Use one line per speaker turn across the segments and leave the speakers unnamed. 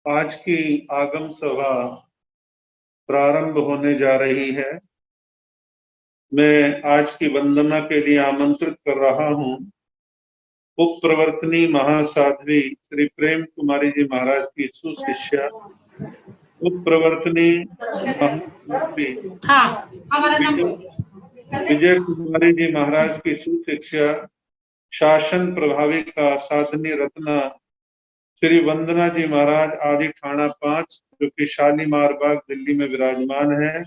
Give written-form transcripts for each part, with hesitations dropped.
आज की आगम सभा प्रारंभ होने जा रही है। मैं आज की वंदना के लिए आमंत्रित कर रहा हूं उप प्रवर्तनी महासाध्वी श्री प्रेम कुमारी जी महाराज की सुशिष्या, उप प्रवर्तनी महासाध्वी विजय कुमारी जी महाराज की सुशिष्या, शासन प्रभाविका साधनी रत्ना श्री वंदना जी महाराज आदि थाना 5, जो कि शालीमार बाग दिल्ली में विराजमान है।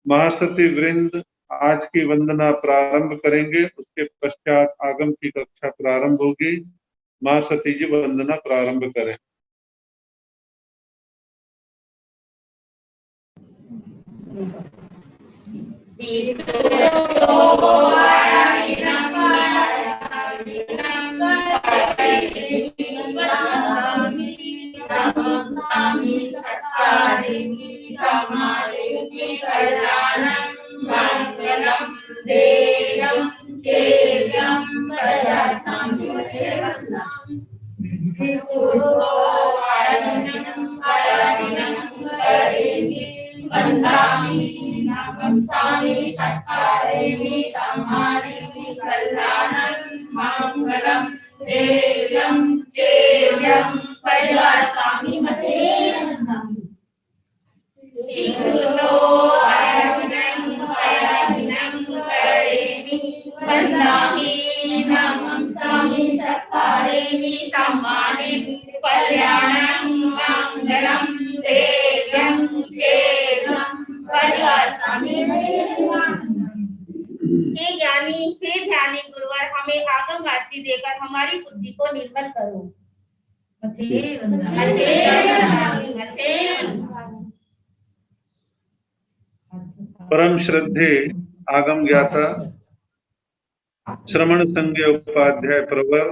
महासती वृंद आज की वंदना प्रारंभ करेंगे, उसके पश्चात आगम की कक्षा प्रारंभ होगी। महासती जी वंदना प्रारंभ करें।
हे ध्यानी गुरुवर, हमें आगम वास्ती देकर हमारी बुद्धि को निर्मल करो।
परम श्रद्धे आगम ज्ञाता श्रवण संज्ञ उपाध्याय प्रवर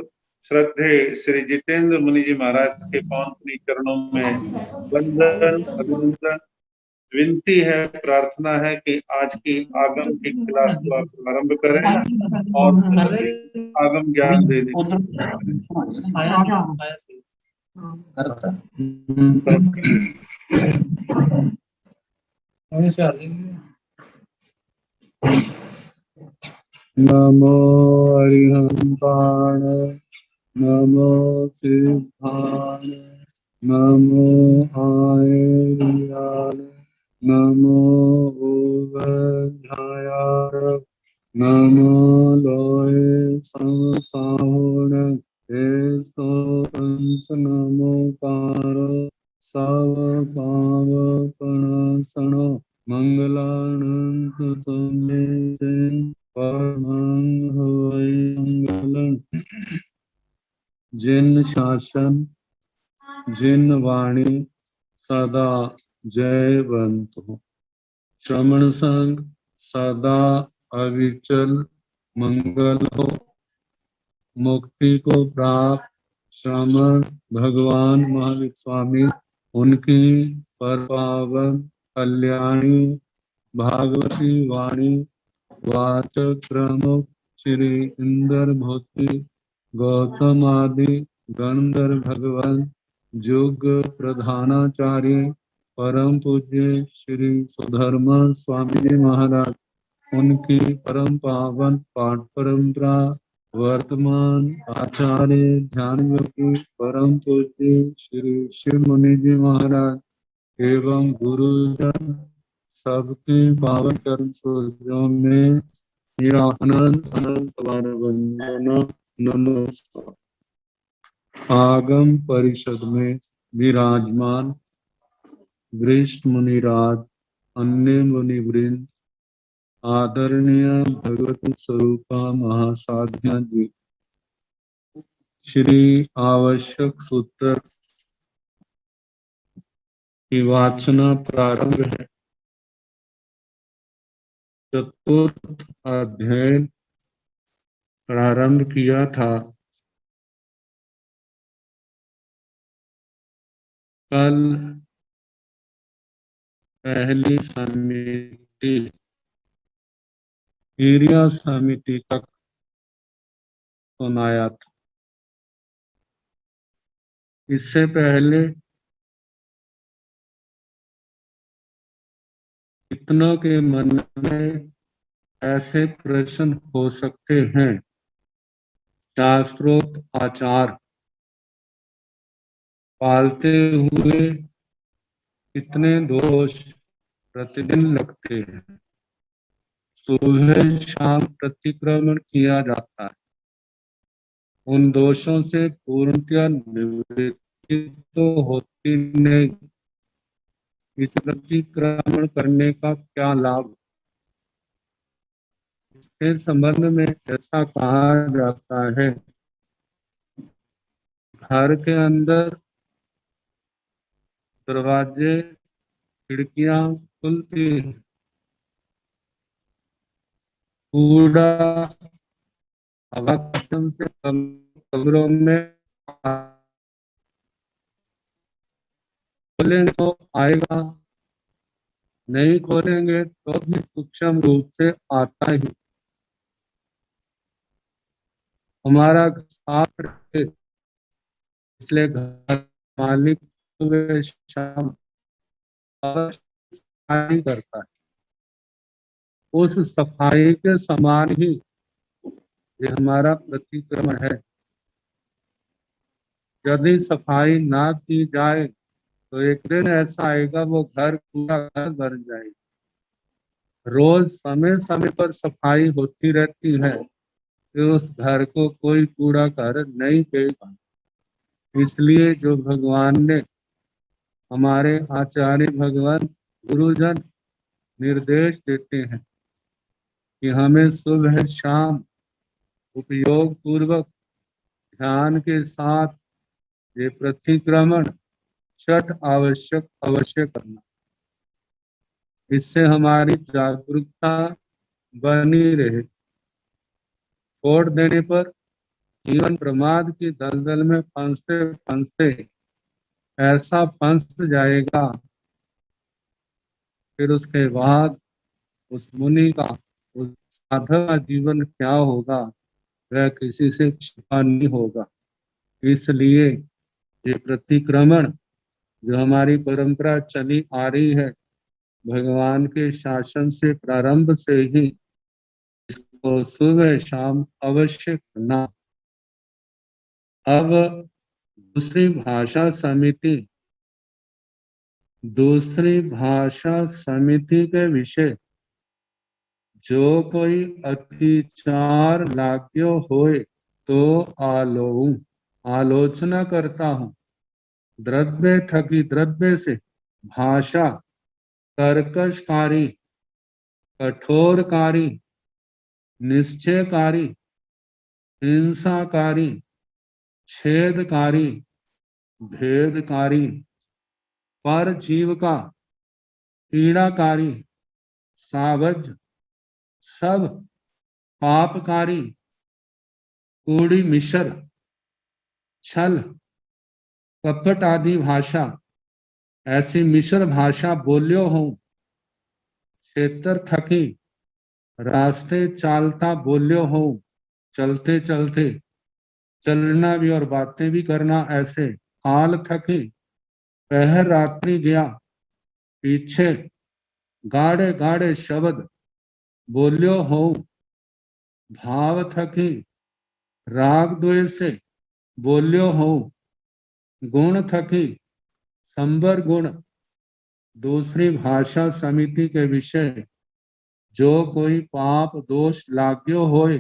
श्रद्धे श्री जितेंद्र मुनि जी महाराज के पावन चरणों में वंदन अभिनंदन विनती है, प्रार्थना है कि आज की आगम की क्लास को आप प्रारंभ करें और आगम ज्ञान दे दें।
नमो अरिहंताण, नमो सिद्धान, नमो आयर्यान, नमो उभयार, नमो लोय संसाहुण, नमो पार सव पावपणासण मंगलानंत समेत परमं हवै मंगलम्। जिन शासन जिन वाणी सदा जयवंत हो, श्रवण संग सदा अविचल मंगल हो। मुक्ति को प्राप्त श्रमण भगवान महावीर स्वामी, उनकी पर पावन कल्याणी भागवती वाणी वाचक प्रमुख श्री इंद्र भूति गौतम आदि गणधर भगवान युग प्रधानाचार्य परम पूज्य श्री सुधर्मा स्वामी जी महाराज, उनकी परम पावन पाठ परंपरा वर्तमान आचार्य ध्यान योगी परम पूज्य श्री शिव मुनि जी महाराज एवं गुरुजन सबके पावन कर्म सूर्यों में मेरा अनंत अनंत बार वंदना नमस्कार। आगम परिषद में विराजमान वरिष्ठ मुनिराज, अन्य मुनिवृंद, आदरणीय भगवती स्वरूपा महासाध्या जी, श्री आवश्यक सूत्र की वाचना प्रारंभ है। चतुर्थ अध्याय प्रारंभ किया था। कल पहली समिति एरिया समिति तक सुनाया था। इससे पहले कितनों के मन में ऐसे प्रश्न हो सकते हैं। शास्त्रोक्त आचार पालते हुए कितने दोष प्रतिदिन लगते हैं। सुबह शाम प्रतिक्रमण किया जाता है। उन दोषों से पूर्णतया निवृत्ति तो होती नहीं। इस प्रतिक्रमण करने का क्या लाभ? इसके संबंध में ऐसा कहा जाता है, घर के अंदर दरवाजे खिड़कियां खुलती हैं, कूड़ा हवा से कमरों में खोलेंगे तो आएगा, नहीं खोलेंगे तो भी सूक्ष्म रूप से आता ही। हमारा साफ रहे, इसलिए घर मालिक सुबह शाम सफाई करता है। उस सफाई के समान ही ये हमारा प्रतिक्रमण है। यदि सफाई ना की जाए तो एक दिन ऐसा आएगा वो घर पूरा घर भर जाएगा। रोज समय समय पर सफाई होती रहती है, तो उस घर को कोई कूड़ा घर नहीं देगा। इसलिए जो भगवान ने, हमारे आचार्य भगवान गुरुजन निर्देश देते हैं कि हमें सुबह शाम उपयोग पूर्वक ध्यान के साथ ये प्रतिक्रमण छठ आवश्यक अवश्य करना। इससे हमारी जागरूकता बनी रहे। छोड़ देने पर जीवन प्रमाद की दलदल में फंसते फंसते ऐसा फंस जाएगा, फिर उसके बाद उस मुनि का, उस साधक का जीवन क्या होगा वह किसी से छिपा नहीं होगा। इसलिए ये प्रतिक्रमण जो हमारी परंपरा चली आ रही है, भगवान के शासन से प्रारंभ से ही इसको सुबह शाम अवश्य करना। अब दूसरी भाषा समिति के विषय जो कोई अतिचार लाग्यो होए तो आलोचना करता हूँ। द्रव्य ठगी द्रव्य से भाषा कर्कशकारी, कठोरकारी, निश्चयकारी, हिंसाकारी, छेदकारी, भेदकारी, पर जीव का पीड़ाकारी, सावज, सब पापकारी, कूड़ी मिश्र, छल, कपट आदि भाषा, ऐसी मिश्र भाषा बोलियो हूं। क्षेत्र थकी रास्ते चालता बोलियो हूं। चलते चलते चलना भी और बातें भी करना ऐसे। हाल थकी पहर रात्रि गया, पीछे गाढ़े गाढ़े शब्द बोलियो हो। भाव थकी राग द्वेष से बोलियो हो। गुण थकी संबर गुण। दूसरी भाषा समिति के विषय जो कोई पाप दोष लाग्यो होए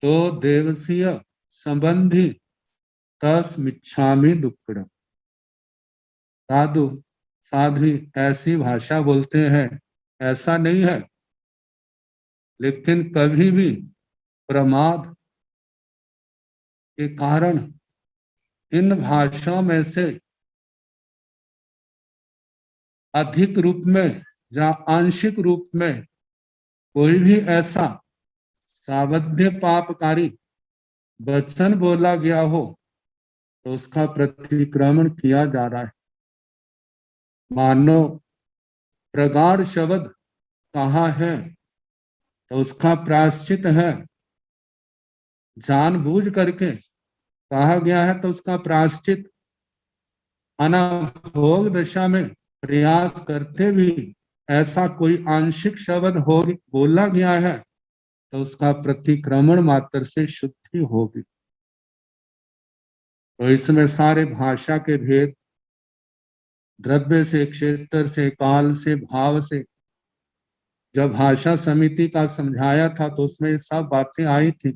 तो देवसीय संबंधी तस मिच्छामि दुक्कड़। साधु साध्वी ऐसी भाषा बोलते हैं, ऐसा नहीं है, लेकिन कभी भी प्रमाद के कारण इन भाषाओं में से अधिक रूप में या आंशिक रूप में कोई भी ऐसा सावध्य पापकारी वचन बोला गया हो तो उसका प्रतिक्रमण किया जा रहा है। मानो प्रगाढ़ शब्द कहा है तो उसका प्रायश्चित है। जानबूझ करके कहा गया है तो उसका प्रायश्चित। अनाभोग दशा में प्रयास करते भी ऐसा कोई आंशिक शब्द हो बोला गया है तो उसका प्रतिक्रमण मात्र से शुद्धि होगी। तो इसमें सारे भाषा के भेद, द्रव्य से, क्षेत्र से, काल से, भाव से, जब भाषा समिति का समझाया था तो उसमें सब बातें आई थी।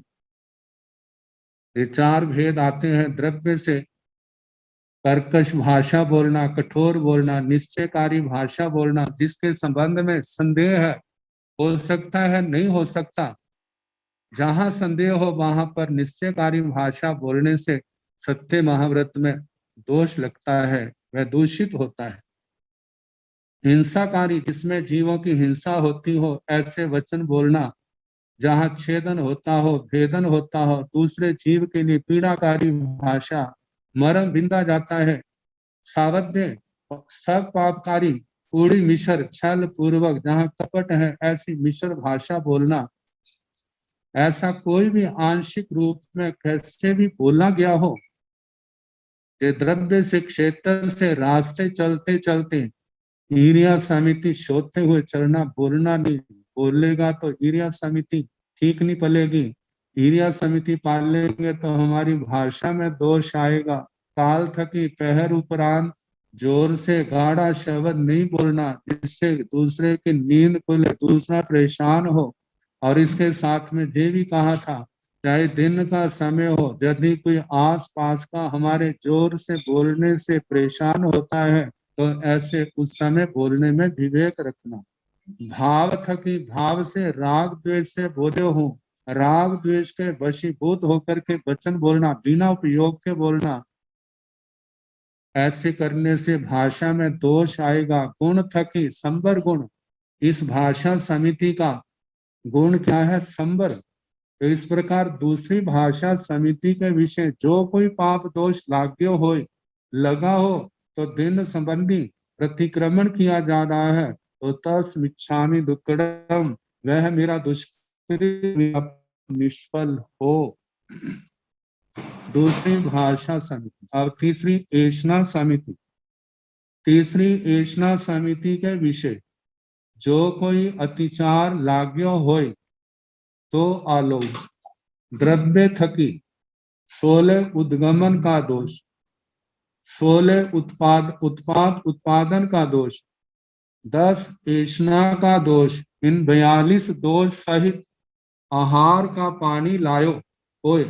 ये चार भेद आते हैं द्रव्य से, कर्कश भाषा बोलना, कठोर बोलना, निश्चयकारी भाषा बोलना, जिसके संबंध में संदेह है, हो सकता है नहीं हो सकता, जहां संदेह हो वहां पर निश्चयकारी भाषा बोलने से सत्य महाव्रत में दोष लगता है, वह दूषित होता है। हिंसाकारी, जिसमें जीवों की हिंसा होती हो, ऐसे वचन बोलना जहां छेदन होता हो, भेदन होता हो, दूसरे जीव के लिए पीड़ाकारी भाषा, मरम बिंदा जाता है, सावध्य, सब पापकारी, कूड़ी मिश्र, छल पूर्वक, जहां कपट है, ऐसी मिश्र भाषा बोलना, ऐसा कोई भी आंशिक रूप में कैसे भी बोला गया हो कि द्रव्य से, क्षेत्र से रास्ते चलते चलते ईरिया समिति शोधते हुए चलना, बोलना नहीं, बोलेगा तो ईरिया समिति ठीक नहीं पलेगी। ईरिया समिति पालेंगे तो हमारी भाषा में दोष आएगा। काल थकी, पहर उपरांत जोर से गाढ़ा शब्द नहीं बोलना जिससे दूसरे की नींद खुले, दूसरा परेशान हो। और इसके साथ में ये भी कहा था, चाहे दिन का समय हो, यदि कोई आस पास का हमारे जोर से बोलने से परेशान होता है तो ऐसे उस समय बोलने में विवेक रखना। भाव थकी, भाव से राग द्वेष से बोले हो, राग द्वेष के वशीभूत होकर के वचन बोलना, बिना उपयोग के बोलना, ऐसे करने से भाषा में दोष आएगा। गुण थकी, संबर गुण, इस भाषा समिति का गुण क्या है? संबर। तो इस प्रकार दूसरी भाषा समिति के विषय जो कोई पाप दोष लाग्यो हो, लगा हो तो दिन संबंधी प्रतिक्रमण किया जा रहा है तो तस्मिच्छामि दुक्कडम, वह मेरा दुष्कृत निष्फल हो। दूसरी भाषा समिति। अब तीसरी ऐषणा समिति। तीसरी ऐषणा समिति के विषय, जो कोई अतिचार लाग्यो होय तो आलो। द्रव्य थकी 16 उद्गमन का दोष, 16 उत्पादन का दोष, 10 ऐषणा का दोष, इन 42 दोष सहित आहार का पानी लायो होय।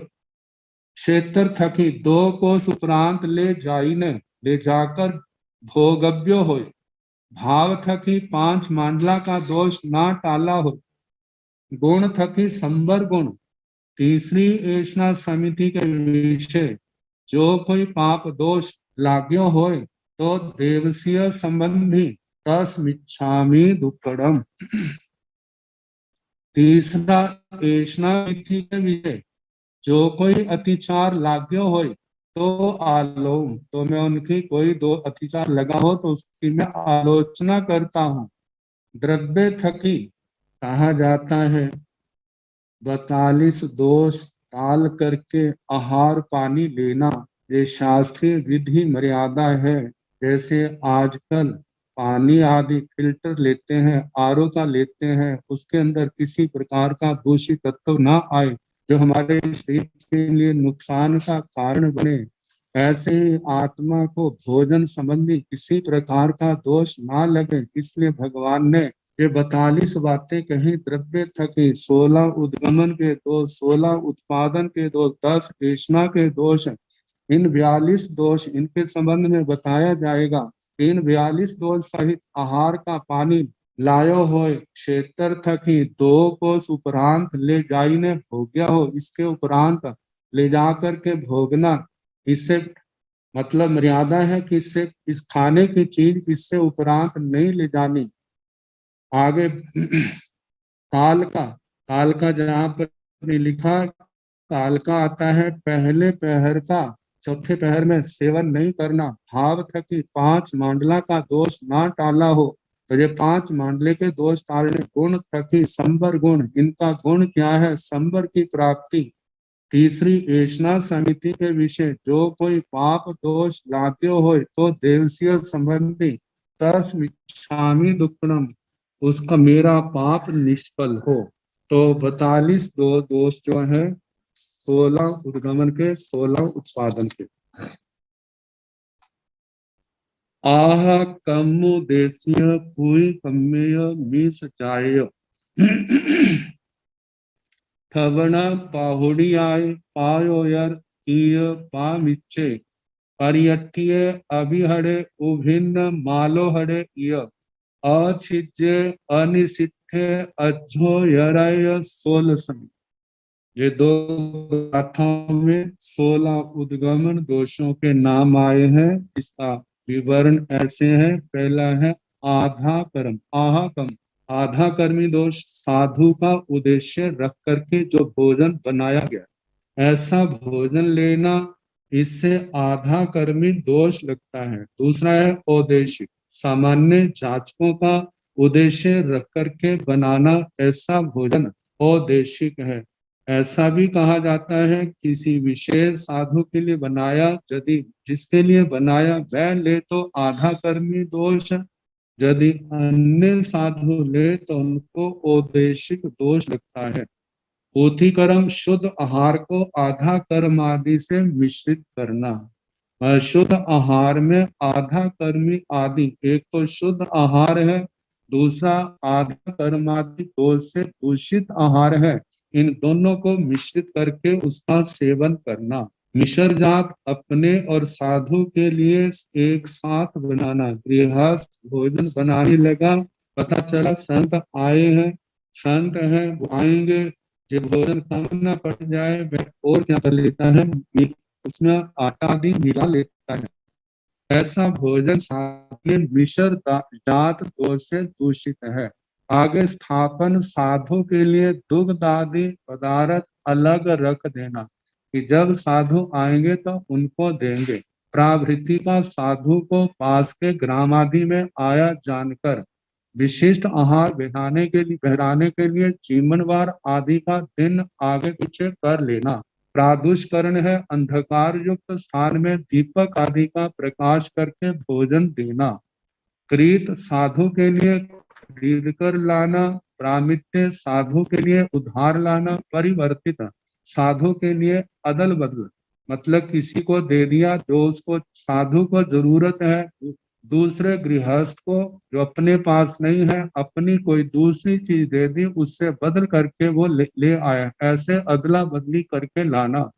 क्षेत्र थकी 2 कोस उपरांत ले जाइने, ले जाकर भोगव्य होय। भाव थकी 5 मांडला का दोष ना टाला हो। गुण थकी संबर गुण। तीसरी ऐषणा समिति के विषय, जो कोई पाप दोष लाग्यो होय तो देवसीय संबंधी तस्मिच्छामि दुक्कडम। तीसरा ऐषणा समिति के विषय, जो कोई अतिचार लाग्यो होय तो आलोम, तो मैं उनकी कोई दो अतिचार लगा हो तो उसकी मैं आलोचना करता हूँ। द्रव्य थकी कहा जाता है 42 दोष टाल करके आहार पानी लेना, ये शास्त्रीय विधि मर्यादा है। जैसे आजकल पानी आदि फिल्टर लेते हैं, आरओ का लेते हैं, उसके अंदर किसी प्रकार का दूषित तत्व ना आए जो हमारे शरीर के लिए नुकसान का कारण बने। ऐसे ही आत्मा को भोजन संबंधी किसी प्रकार का दोष ना लगे, इसलिए भगवान ने ये 42 बातें कही। द्रव्य थकी, 16 उद्गमन के दोष, 16 उत्पादन के दोष, 10 ऐषणा के दोष, इन 42 दोष इनके संबंध में बताया जाएगा। इन 42 दोष सहित आहार का पानी लायो हो। क्षेत्र थकी 2 कोस उपरांत ले जाइने भोग्या हो, इसके उपरांत ले जाकर के भोगना, इससे मतलब मर्यादा है कि इससे इस खाने की चीज इससे उपरांत नहीं ले जानी। आगे काल का जहाँ पर लिखा, काल का आता है पहले पहर का, चौथे पहर में सेवन नहीं करना। भाव थकी 5 मांडला का दोष ना टाला हो, तो ये 5 मांडले के दोष टालने। गुण थकी संबर गुण, इनका गुण क्या है? संबर की प्राप्ति। तीसरी ऐषणा समिति के विषय, जो कोई पाप दोष लाग्यो हो तो देवसीय संबंधी तस्मिच्छामि दुक्कडम, उसका मेरा पाप निष्फल हो। तो 42 दो दोष जो है, 16 उद्गमन के, 16 उत्पादन के। आह कम्मु देशीय पुई कम्मेय मीस जाय थवण पाहुड़ी आय पायो यर कीय पामिच्चे परियठिय अभिहड़े उभिन्न मालो हड़े इय अछिज्य अनिसिठे अज्झो यराय 16 समी। ये दो गाथाओं में 16 उद्गमन दोषों के नाम आए हैं। इसका विवरण ऐसे है। पहला है आधा कर्म, आहा कर्म। आधा कर्मी दोष, साधु का उद्देश्य रख करके जो भोजन बनाया गया, ऐसा भोजन लेना, इससे आधा कर्मी दोष लगता है। दूसरा है औदेशिक, सामान्य जाचकों का उद्देश्य रख करके बनाना, ऐसा भोजन औदेशिक है। ऐसा भी कहा जाता है किसी विशेष साधु के लिए बनाया, यदि जिसके लिए बनाया वह ले तो आधा कर्मी दोष, यदि अन्य साधु ले तो उनको औदेशिक दोष लगता है। पोथी कर्म, शुद्ध आहार को आधा कर्म आदि से मिश्रित करना। शुद्ध आहार में आधा कर्मी आदि, एक तो शुद्ध आहार है, दूसरा आधा कर्म आदि दोष से दूषित आहार है। इन दोनों को मिश्रित करके उसका सेवन करना। मिश्र जात अपने और साधु के लिए एक साथ बनाना। गृहस्थ भोजन बनाने लगा, पता चला संत आए हैं, संत हैं वो आएंगे, जो भोजन कम न पड़ जाए वह और क्या कर लेता है, उसमें आटा आदि मिला लेता है। ऐसा भोजन सात्विक मिश्र जात दोष से दूषित है। आगे स्थापन, साधु के लिए दुग्ध आदि पदार्थ अलग रख देना कि जब साधु आएंगे तो उनको देंगे। प्रावृत्ति का साधु को पास के ग्राम आदि में आया जानकर विशिष्ट आहार बहराने के लिए जीवनवार आदि का दिन आगे पीछे कर लेना। प्रादुष्करण है अंधकार युक्त स्थान में दीपक आदि का प्रकाश करके भोजन देना। कृत, साधु के लिए खरीद कर लाना। प्रामित्य, साधु के लिए उधार लाना। परिवर्तित, साधु के लिए अदल बदल, मतलब किसी को दे दिया जो उसको साधु को जरूरत है, दूसरे गृहस्थ को जो अपने पास नहीं है अपनी कोई दूसरी चीज दे दी, उससे बदल करके वो ले आया, ऐसे अदला बदली करके लाना।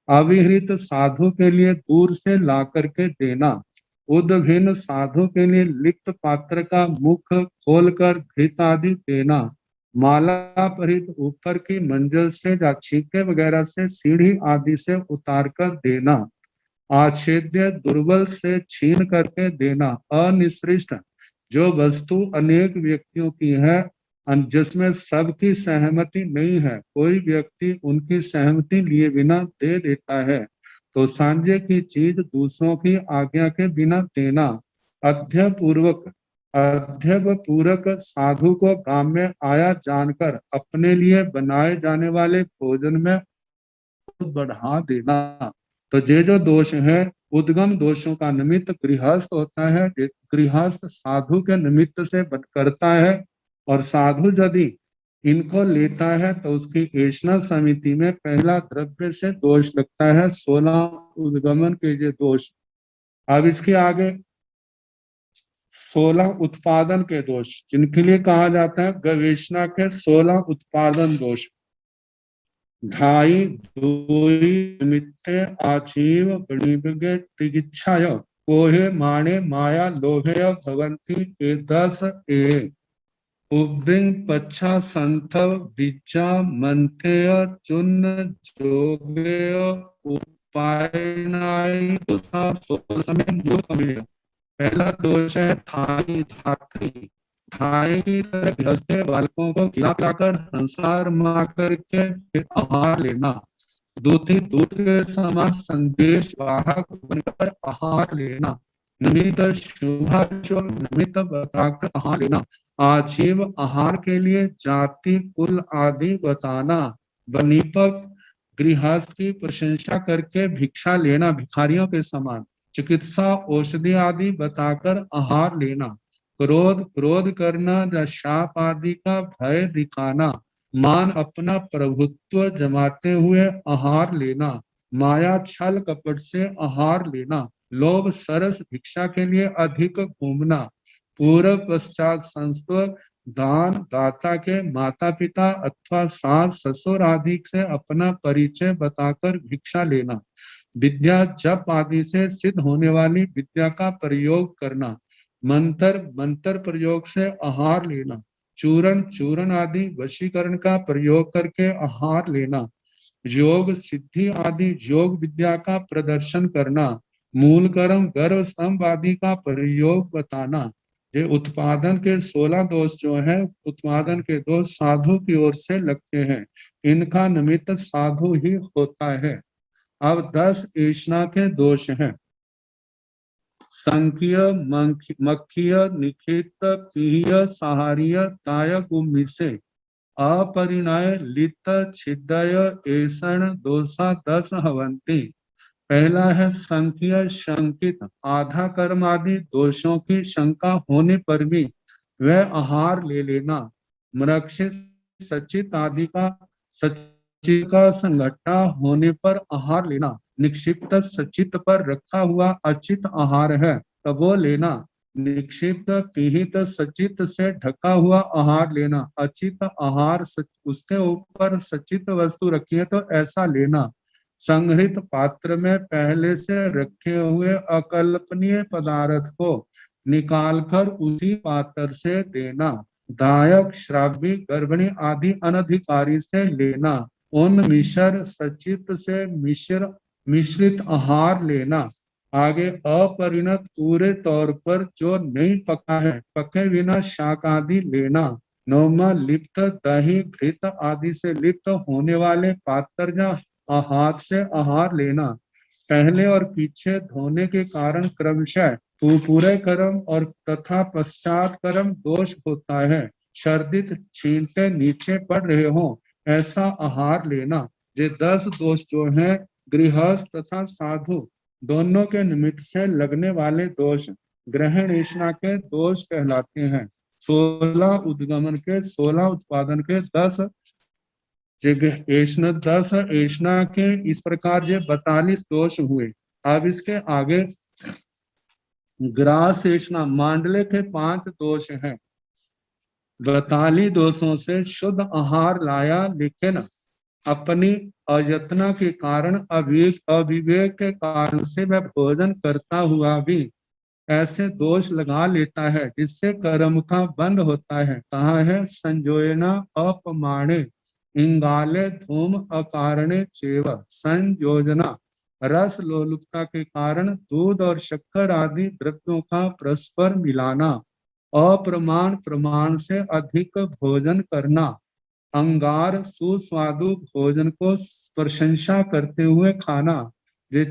अविहित, साधु के लिए दूर से ला करके देना। उद्भिन्न, साधु के लिए लिप्त पात्र का मुख खोलकर घृत आदि देना। माला परित, ऊपर की मंजिल से या छीके वगैरह से सीढ़ी आदि से उतार कर देना। आच्छेद्य, दुर्बल से छीन करके देना। अनिसृष्ट, जो वस्तु अनेक व्यक्तियों की है जिसमें सबकी सहमति नहीं है, कोई व्यक्ति उनकी सहमति लिए बिना दे देता है तो सांझे की चीज दूसरों की आज्ञा के बिना देना। अध्यपूर्वक, अध्यपूरक, साधु को काम में आया जानकर अपने लिए बनाए जाने वाले भोजन में बढ़ा देना। तो ये जो दोष है उद्गम दोषों का निमित्त गृहस्थ होता है। गृहस्थ साधु के निमित्त से करता है और साधु यदि इनको लेता है तो उसकी ऐष्णा समिति में पहला द्रव्य से दोष लगता है। 16 उद्गमन के ये दोष। अब इसके आगे 16 उत्पादन के दोष, जिनके लिए कहा जाता है गवेषणा के 16 उत्पादन दोष। धाई, दोई, निमित्ते, आजीव, गणिबगे, तिगिच्छाय, कोहे, माणे, माया, लोभेय भवन्ति एतस ए। उब्रिंग, पच्छा, संथव, बीजा, मंथेय, चुन्न, जोगेय, उपायनाय, तुसा, सोलसमें, मूर्खमेय। पहला दोष है थाई, धात्री। ठाई की तरह गृहस्थ बालकों को खिलाकर संसार मार करके फिर आहार लेना। दूधी, दूध के समान संदेश वाहक बनकर आहार लेना। निमित्त, शुभाशुभ निमित्त बताकर आहार लेना। आजीव, आहार के लिए जाति कुल आदि बताना। बनीपक, गृहस्थ की प्रशंसा करके भिक्षा लेना, भिखारियों के समान। चिकित्सा, औषधि आदि बताकर आहार लेना। क्रोध करना या शाप आदि का भय दिखाना, मान अपना प्रभुत्व जमाते हुए आहार लेना, माया छल कपट से आहार लेना, लोभ सरस भिक्षा के लिए अधिक घूमना, पूर्व पश्चात संस्कृत दान दाता के माता पिता अथवा सास ससुर आदि से अपना परिचय बताकर भिक्षा लेना, विद्या जप आदि से सिद्ध होने वाली विद्या का प्रयोग करना, मंत्र प्रयोग से आहार लेना, चूरण आदि वशीकरण का प्रयोग करके आहार लेना, योग सिद्धि आदि योग विद्या का प्रदर्शन करना, मूल कर्म गर्व स्तंभ आदि का प्रयोग बताना। ये उत्पादन के 16 दोष जो है, उत्पादन के दोष साधु की ओर से लगते हैं, इनका निमित्त साधु ही होता है। अब 10 ऐष्णा के दोष हैं। संकीय मक्खीय निखित पीय सहारिय तायक उम्मीसे अपरिणय लित छिदय ऐसण दोषा 10 हवंती। पहला है संकीय शंकित, आधा कर्म आदि दोषों की शंका होने पर भी वह आहार ले लेना, मृक्षित सचित आदि का सचित का संघट्टा होने पर आहार लेना, निक्षिप्त सचित पर रखा हुआ अचित आहार है तब वो लेना, निक्षिप्त पिहित सचित से ढका हुआ आहार लेना, अचित आहार उसके ऊपर सचित वस्तु रखी है तो ऐसा लेना, संग्रहित पात्र में पहले से रखे हुए अकल्पनीय पदार्थ को निकालकर उसी पात्र से देना, दायक श्राव्य गर्भिणी आदि अनधिकारी से लेना, उन मिश्र सचित से मिश्रित आहार लेना, आगे अपरिणत पूरे तौर पर जो नहीं पका है पके बिना शाक आदि लेना, नौमा लिप्त दही घृत आदि से लिप्त होने वाले पात्र या हाथ से आहार लेना, पहले और पीछे धोने के कारण क्रमशः पूरे कर्म और तथा पश्चात कर्म दोष होता है, शर्दित छींटे नीचे पड़ रहे हो ऐसा आहार लेना। ये 10 दोष जो हैं गृहस्थ तथा साधु दोनों के निमित्त से लगने वाले दोष ग्रहण ऐष्णा के दोष कहलाते हैं। 16 उद्गमन के 16 उत्पादन के 10 ऐष्णा के इस प्रकार ये 42 दोष हुए। अब इसके आगे ग्रास ऐष्णा मांडले के 5 दोष हैं। 42 दोषों से शुद्ध आहार लाया लेकिन अपनी अयत्ना के कारण अविवेक के कारण से वह भोजन करता हुआ भी ऐसे दोष लगा लेता है जिससे कर्म का बंद होता है। कहा है संयोजना अपमाणे इंगाले धूम अकारणे चेव, संयोजना रस लोलुपता के कारण दूध और शक्कर आदि द्रव्यों का परस्पर मिलाना, अप्रमाण प्रमाण से अधिक भोजन करना, अंगार सुस्वादु भोजन को प्रशंसा करते हुए खाना, ये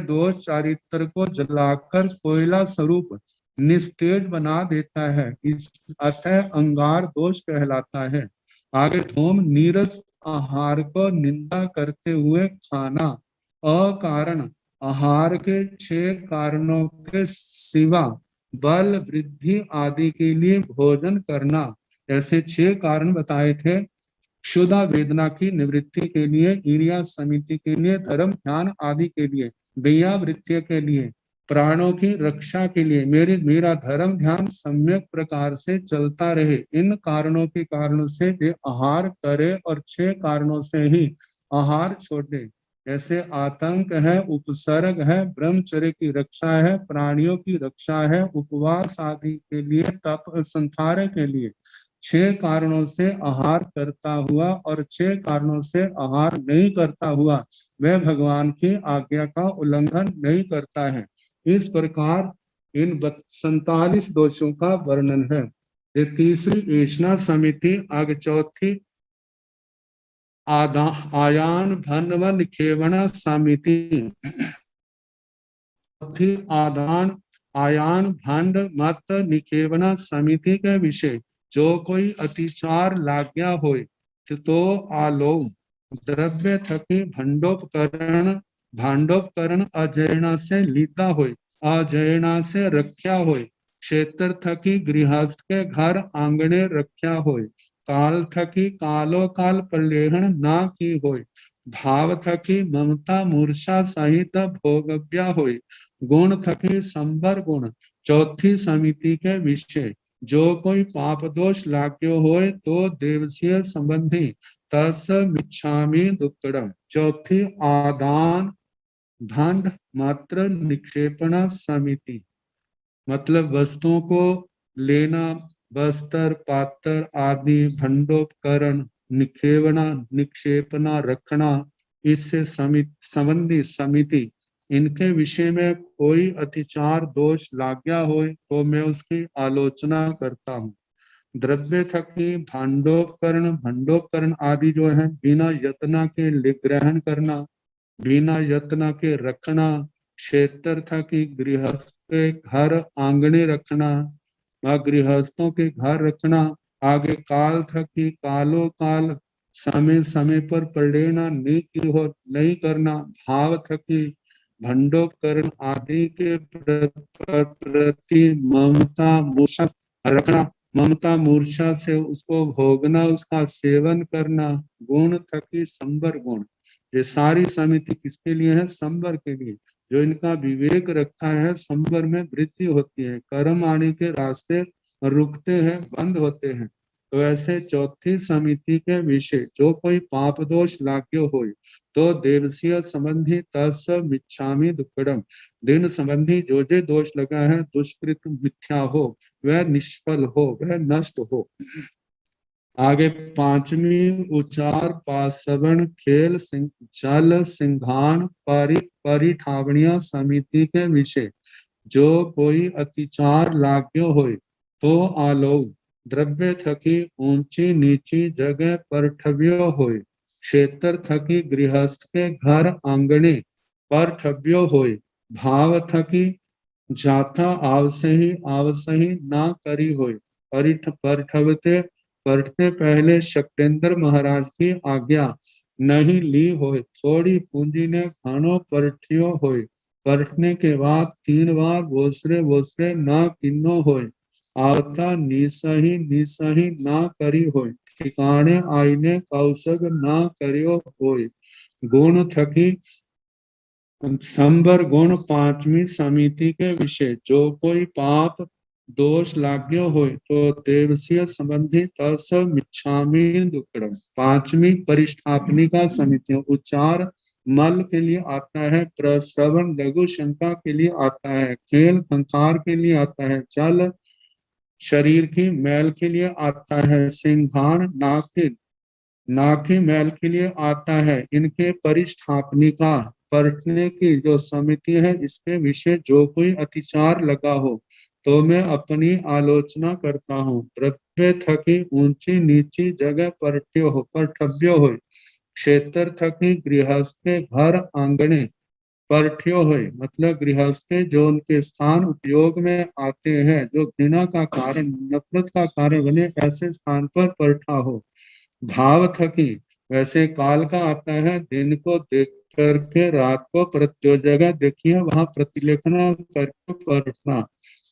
दोष चारित्र को जलाकर कोयला स्वरूप निस्तेज बना देता है, इस अतः अंगार दोष कहलाता है। आगे धूम नीरस आहार को निंदा करते हुए खाना, अकारण आहार के 6 कारणों के सिवा बल वृद्धि आदि के लिए भोजन करना, ऐसे 6 कारण बताए थे। क्षुधा वेदना की निवृत्ति के लिए, ईर्ष्या समिति के लिए, धर्म ध्यान आदि के लिए, दया वृत्ति के लिए, प्राणों की रक्षा के लिए, मेरा धर्म ध्यान सम्यक प्रकार से चलता रहे, इन कारणों के कारण से ये आहार करे और 6 कारणों से ही आहार छोड़े। जैसे आतंक है, उपसर्ग है, ब्रह्मचर्य की रक्षा है, प्राणियों की रक्षा है, उपवास आदि के लिए, तप संसार के लिए 6 कारणों से आहार करता हुआ और 6 कारणों से आहार नहीं करता हुआ वह भगवान की आज्ञा का उल्लंघन नहीं करता है। इस प्रकार इन 47 दोषों का वर्णन है। ये तीसरी ऐष्णा समिति आगे चौथी आयान भनव निखेवण समिति, आयान भंड मत निखेवण समिति के विषय जो कोई अतिचार लाग्या होय तो आलोम द्रव्य थकी भांडोपकरण अजयना से लीता होय, अजयना से रख्या होय, क्षेत्र थकी गृहस्थ के घर आंगणे रख्या होय। काल थकी कालो काल प्रलेहन ना की होय। भाव थकी ममता मूर्छा सहित भोगव्या होय। गुण थकी संबर गुण चौथी समिति के विषय। जो कोई पाप दोष लाग्यो होय तो देवसीय संबंधी तस मिच्छामि दुक्कडम। चौथी आदान दंड मात्र निक्षेपण समिति, मतलब वस्तुओं को लेना, बस्तर पात्र आदि भंडोपकरण निक्षेपणा निक्षेपणा रखना, इससे संबंधी समिति। इनके विषय में कोई अतिचार दोष लाग्या हो तो मैं उसकी आलोचना करता हूँ। द्रव्य थकी भंडोपकरण आदि जो है बिना यत्न के ग्रहण करना, बिना यत्न के रखना। क्षेत्र था कि गृहस्थ के घर आंगने रखना, गृहस्थों के घर रखना। आगे काल था कि कालो काल समय समय पर परिणा नहीं करना। भाव था कि भंडोपकरण आदि के प्रति ममता मूर्छा रखना, ममता मूर्छा से उसको भोगना, उसका सेवन करना। गुण थकी संबर गुण, ये सारी समिति किसके लिए है? संबर के लिए। जो इनका विवेक रखता है संबर में वृद्धि होती है, कर्म आने के रास्ते रुकते हैं, बंद होते हैं। तो ऐसे चौथी समिति के विषय। जो कोई पाप दोष लाग्यो हो तो देवसीय संबंधी तस मिच्छामि दुक्कडम। दिन संबंधी जो दोष लगा है, दुष्कृत मिथ्या हो, वह निष्फल हो, वह नष्ट हो। आगे पांचवी उचार पासवन खेल जल सिंघान परिठावनिया समिति के विषय। जो कोई अतिचार लाग्यो होय तो आलोक द्रव्य थकी ऊंची नीची जगह परठव्यो होय। क्षेत्र थकी गृहस्थ के घर आंगणे परठव्यो होय। भाव थकी जाथा आवसही ना करी होय। परठते पहले शक्तेंद्र महाराज की आज्ञा नहीं ली होय। थोड़ी पूंजी ने खानो परठियो होय। परठने के बाद 3 बार बोसरे ना किन्नो होय। आवता निसही ना करी होय। ठिकाने आईने कौसग ना करियो होय। गुण थकी संबर गुण पांचवी समिति के विषय। जो कोई पाप दोष लाग्यो हो तो देवसीय संबंधी तस मिच्छामि दुक्कडम। पांचवी परिष्ठापनिका समितियों। उच्चार मल के लिए आता है, प्रश्रवण लघु शंका के लिए आता है, खेल संसार के लिए आता है, जल शरीर की मैल के लिए आता है, सिंघान नाकी मैल के लिए आता है। इनके परिष्ठापनिका परखने की जो समिति है, इसके विषय जो कोई अतिचार लगा हो तो मैं अपनी आलोचना करता हूँ। द्रव्य थकी ऊंची नीची जगह परठव्यो हो। क्षेत्र थकी गृहस्थ के घर आंगणे परठ्यो हो, मतलब गृहस्थ के जो उनके स्थान उपयोग में आते हैं, जो घृणा का कारण नफरत का कारण बने, ऐसे स्थान पर परठा हो। भाव थकी वैसे काल का आता है, दिन को देख करके रात को जो जगह देखिए वहां प्रतिलेखना करके पढ़ना।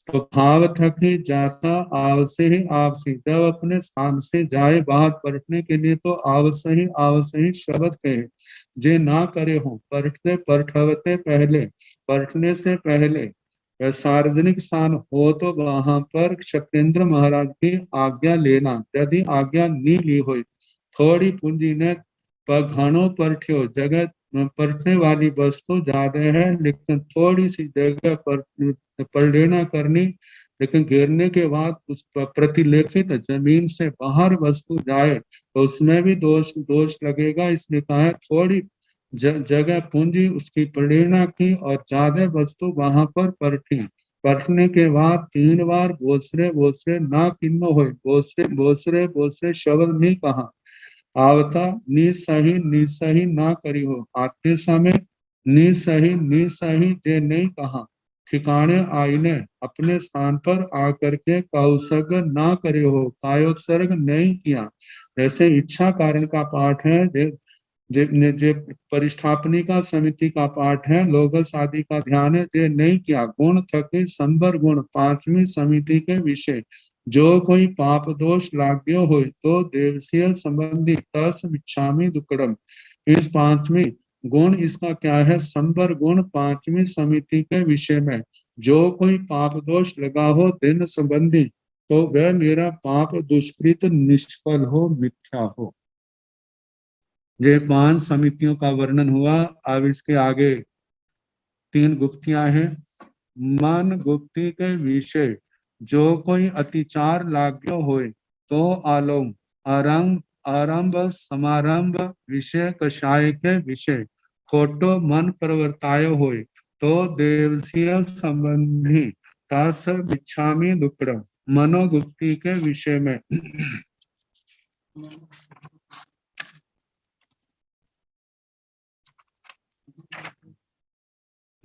तो भाव थकी जाता आवसे ही जब अपने स्थान से जाए बाहर पढ़ने के लिए तो आवसे ही शब्द कहे जे ना करे हो। पढ़ते पहले, पढ़ने से पहले सार्वजनिक स्थान हो तो वहां पर क्षत्रेंद्र महाराज की आज्ञा लेना। यदि आज्ञा नहीं ली हो, थोड़ी पूंजी ने घणों परठ्यो, जगह परठने वाली वस्तु ज्यादा है लेकिन थोड़ी सी जगह पर लेना करनी, लेकिन गिरने के बाद उस प्रतिलेखित जमीन से बाहर वस्तु जाए तो उसमें भी दोष लगेगा। इसलिए कहा है थोड़ी जगह पूंजी उसकी प्रेरणा की और ज्यादा वस्तु वहां पर परठी। परठने के बाद 3 बार बोसरे ना किन्नो हो। बोसरे शब्द नहीं कहा। आवता निसही ना करी हो। आते समय निसही जे नहीं कहा। ठिकाने आईने अपने स्थान पर आकर के कौसग ना करे हो, कायोत्सर्ग नहीं किया। जैसे इच्छा कारण का पाठ है, जे परिष्ठापनिका समिति का पाठ है, लोगस आदि का ध्यान है, जे नहीं किया गुण थके संबर गुण पांचवी समिति के विषय जो कोई पाप दोष लाग्यो हो तो देवसीय संबंधी तस विच्छामी दुक्कड़म। इस पांचवी गुण इसका क्या है? संबर गुण पांचवी समिति के विषय में जो कोई पाप दोष लगा हो दिन संबंधी तो वह मेरा पाप दुष्कृत निष्फल हो, मिथ्या हो। ये 5 समितियों का वर्णन हुआ। अब इसके आगे 3 गुप्तियां हैं। मन गुप्ति के विषय जो कोई अतिचार लाग्यो होए तो आलोम आरंभ आरंभ समारंभ विषय कषाय के विषय खोटो मन प्रवर्तायो होए तो देवसीय संबंधी तस विच्छामी दुक्कड़म। मनोगुप्ति के विषय में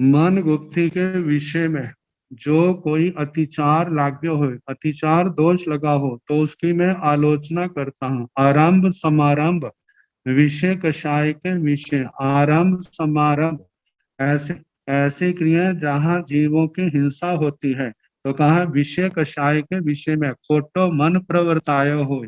मन गुप्ति के विषय में जो कोई अतिचार लाग्य हो, अतिचार दोष लगा हो तो उसकी मैं आलोचना करता हूँ। आरंभ समारंभ विषय कषाय के विषय, आरंभ समारंभ ऐसे ऐसी क्रिया जहाँ जीवों की हिंसा होती है तो कहा विषय कषाय के विषय में खोटो मन प्रवर्तायो हो,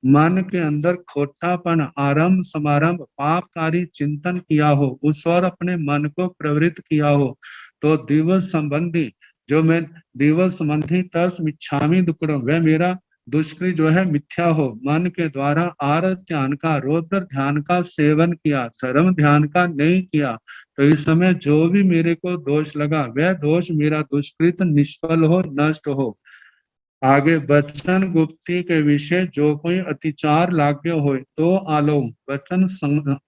मन के अंदर खोटापन आरंभ समारंभ पापकारी चिंतन किया हो, उस और अपने मन को प्रवृत्त किया हो तो दिवस संबंधी जो मैं दिवस संबंधी तस मिच्छामी दुक्कड़म, वह मेरा दुष्कृत जो है मिथ्या हो। मन के द्वारा आर ध्यान का रौद्र ध्यान का सेवन किया, धर्म ध्यान का नहीं किया तो इस समय जो भी मेरे को दोष लगा वह दोष मेरा दुष्कृत निष्फल हो, नष्ट हो। आगे वचन गुप्ति के विषय जो कोई अतिचार लाग्य हो तो आलोम वचन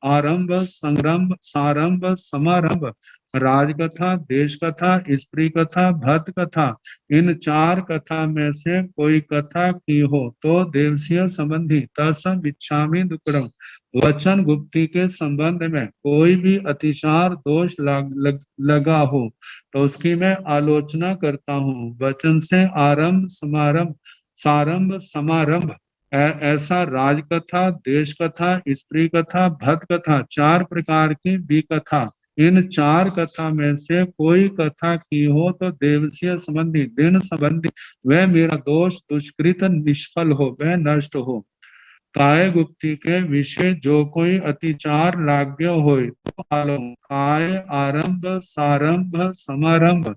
आरंभ संरंभ सारंभ समारंभ राजकथा देश कथा स्त्री कथा भक्त कथा इन 4 कथा में से कोई कथा की हो तो देवसीय संबंधी तत्सम विच्छामी दुक्कड़म। वचन गुप्ति के संबंध में कोई भी अतिचार दोष लगा हो तो उसकी मैं आलोचना करता हूँ। वचन से आरंभ समारंभ सारंभ समारंभ ऐसा राजकथा देश कथा स्त्री कथा भक्त कथा 4 प्रकार की भी कथा, इन 4 कथा में से कोई कथा की हो तो देवसीय संबंधी दिन संबंधी वह मेरा दोष दुष्कृत निष्फल हो, वह नष्ट हो। काय गुप्ति के विषय जो कोई अतिचार लाग्य होय तो आलोम काय आरंभ सारंभ समारंभ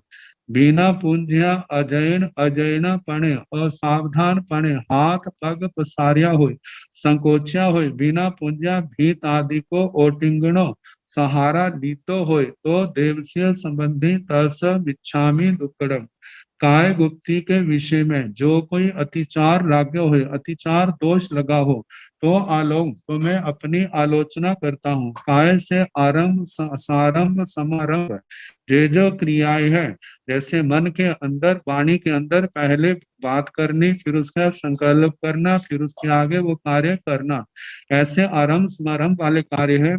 बिना पूंजिया अजैन अजैना पणे असावधान पणे हाथ पग पसारिया हो संकोचिया हो बिना पूंजिया भीत आदि को ओटिंगणो सहारा लीतो हो तो देवसीय संबंधी तस विच्छामी दुक्कड़म। काय गुप्ति के विषय में जो कोई अतिचार लाग्य हो, अतिचार दोष लगा हो तो आलोम तो मैं अपनी आलोचना करता हूँ। काय से आरंभ सारंभ समारंभ जो क्रियाएं हैं जैसे मन के अंदर वाणी के अंदर पहले बात करनी फिर उसका संकल्प करना फिर उसके आगे वो कार्य करना, ऐसे आरंभ समारंभ वाले कार्य है।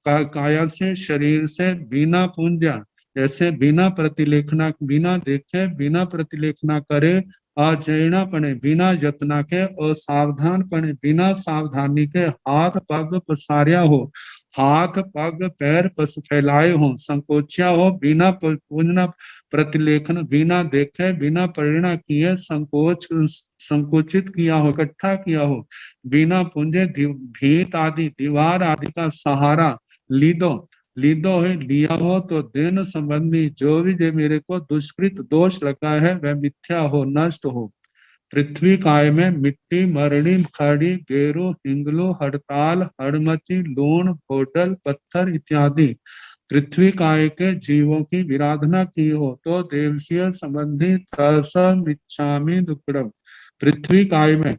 काया से शरीर से बिना पूंजा जैसे बिना प्रतिलेखना बिना देखे बिना प्रतिलेखना करे अजैना पने बिना यत्ना के असावधान पने बिना सावधानी के हाथ पग पसारिया हो हाथ पग पैर पस फैलाए हो संकोचिया हो बिना पूजना प्रतिलेखन बिना देखे बिना प्रेरणा किए संकोचित किया हो इकट्ठा किया हो बिना पुंजे भीत आदि दीवार आदि का सहारा लीदो है लिया हो तो दिन संबंधी जो भी जो मेरे को दुष्कृत दोष लगा है वह मिथ्या हो नष्ट हो। पृथ्वी काय में मिट्टी मरणी खड़ी गेरू हिंगलू हड़ताल हड़मची लूण होटल पत्थर इत्यादि पृथ्वी काय के जीवों की विराधना की हो तो देवसीय संबंधी तसम इच्छामी दुक्कड़म। पृथ्वी काय में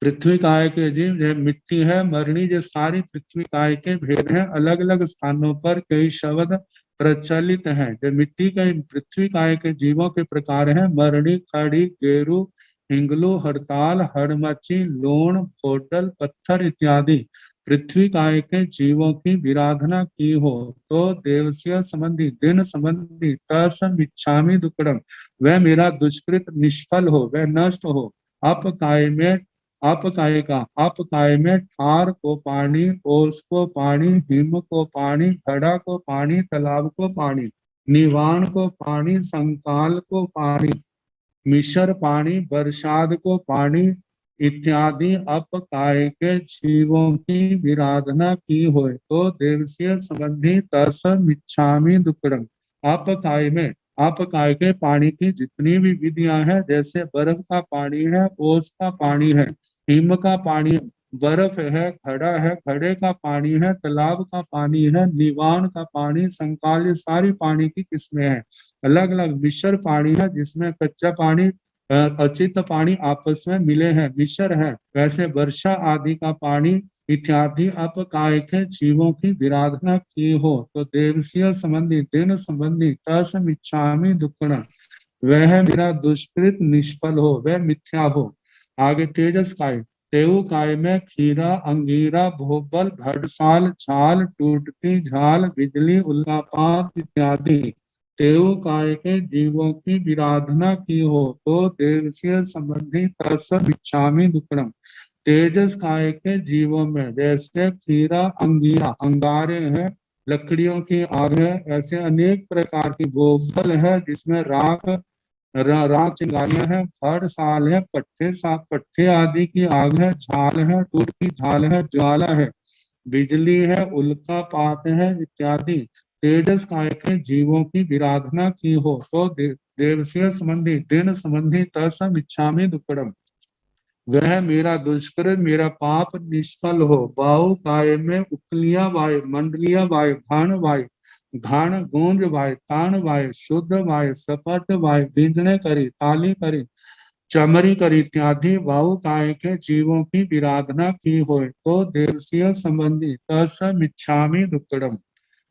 पृथ्वी काय के जीव जो मिट्टी है मरणी जो सारी पृथ्वी काय के भेद हैं, अलग अलग स्थानों पर कई शब्द प्रचलित हैं। जो मिट्टी के पृथ्वी काय के जीवों के प्रकार हैं मरणी खड़ी गेरू हिंगलू हड़ताल हड़मची लूण होटल पत्थर इत्यादि पृथ्वी काय के जीवों की विराधना की हो तो देवसीय संबंधी दिन संबंधी तसम इच्छामी दुक्कड़म वह मेरा दुष्कृत निष्फल हो वह नष्ट हो। अप काय में अपकाय का अपकाय में ठार को पानी, ओस को पानी, हिम को पानी, घड़ा को पानी, तालाब को पानी, निवाण को पानी, संकाल को पानी, मिश्र पानी, बरसात को पानी इत्यादि अपकाय के जीवों की विराधना की हो तो देवस्य संबंधी तस मिच्छामि दुक्कडम। अपकाय में अपकाय के पानी की जितनी भी विधियां हैं, जैसे बर्फ का पानी है, ओस का पानी है, हिम का पानी, बर्फ है, घड़ा है, घड़े का पानी है, तालाब का पानी है, निवाण का पानी, संकाल, ये सारी पानी की किस्में हैं। अलग अलग मिश्र पानी है जिसमें कच्चा पानी अचित पानी आपस में मिले हैं, मिश्र है। वैसे वर्षा आदि का पानी इत्यादि अपकाय के जीवों की विराधना की हो तो देवसीय संबंधी दिन संबंधी तस मिच्छामि दुक्कड़, वह मेरा दुष्कृत निष्फल हो, वह मिथ्या हो। आगे तेजस काय, तेऊ काय में खीरा, अंगीरा, भोबल, घड़साल, छाल, टूटती झाल, बिजली, उल्कापात इत्यादि तेऊ काय के जीवों की विराधना की हो तो देवस्य संबंधी तस मिच्छामि दुक्कडम। तेजस काय के जीवों में जैसे खीरा, अंगीरा, अंगारे हैं, लकड़ियों की आग है, ऐसे अनेक प्रकार की, गोबल है जिसमें राख राख चिंगारियां हैं, फड़ साल है, पट्टे आदि की आग है, झाल है, टूटती झाल है, ज्वाला है, बिजली है, उल्कापात है इत्यादि तेजस काय के जीवों की विराधना की हो तो देवस्य संबंधी दिन संबंधी तसम इच्छामि दुक्कडम, वह मेरा दुष्कृत मेरा पाप निष्फल हो। बाहु काय में उकलिया वाय, मंडलिया वाय, घाण वाय, घाण गूंज वाय, ताण वाय, शुद्ध वाय, सपट वाय, बिंदने करी, ताली करी, चमरी करी इत्यादि बाहु काय के जीवों की विराधना की हो तो देवसीय संबंधी तस मिच्छामि दुक्कडम।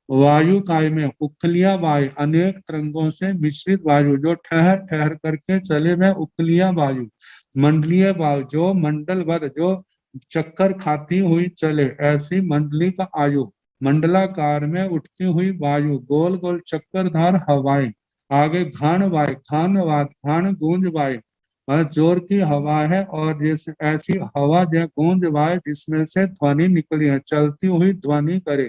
वायु काय में उखलिया वायु, अनेक तरंगों से मिश्रित वायु जो ठहर ठहर करके चले, में उखलिया वायु। मंडलीय वायु जो मंडल वर, जो चक्कर खाती हुई चले, ऐसी मंडली का आयु। मंडलाकार में उठती हुई वायु, गोल गोल चक्करधार हवाएं। आगे घाण वायु, घाण गूंज वायु, जोर की हवा है, और जैसे ऐसी हवा जो गूंज वायु जिसमें से ध्वनि निकली है, चलती हुई ध्वनि करे।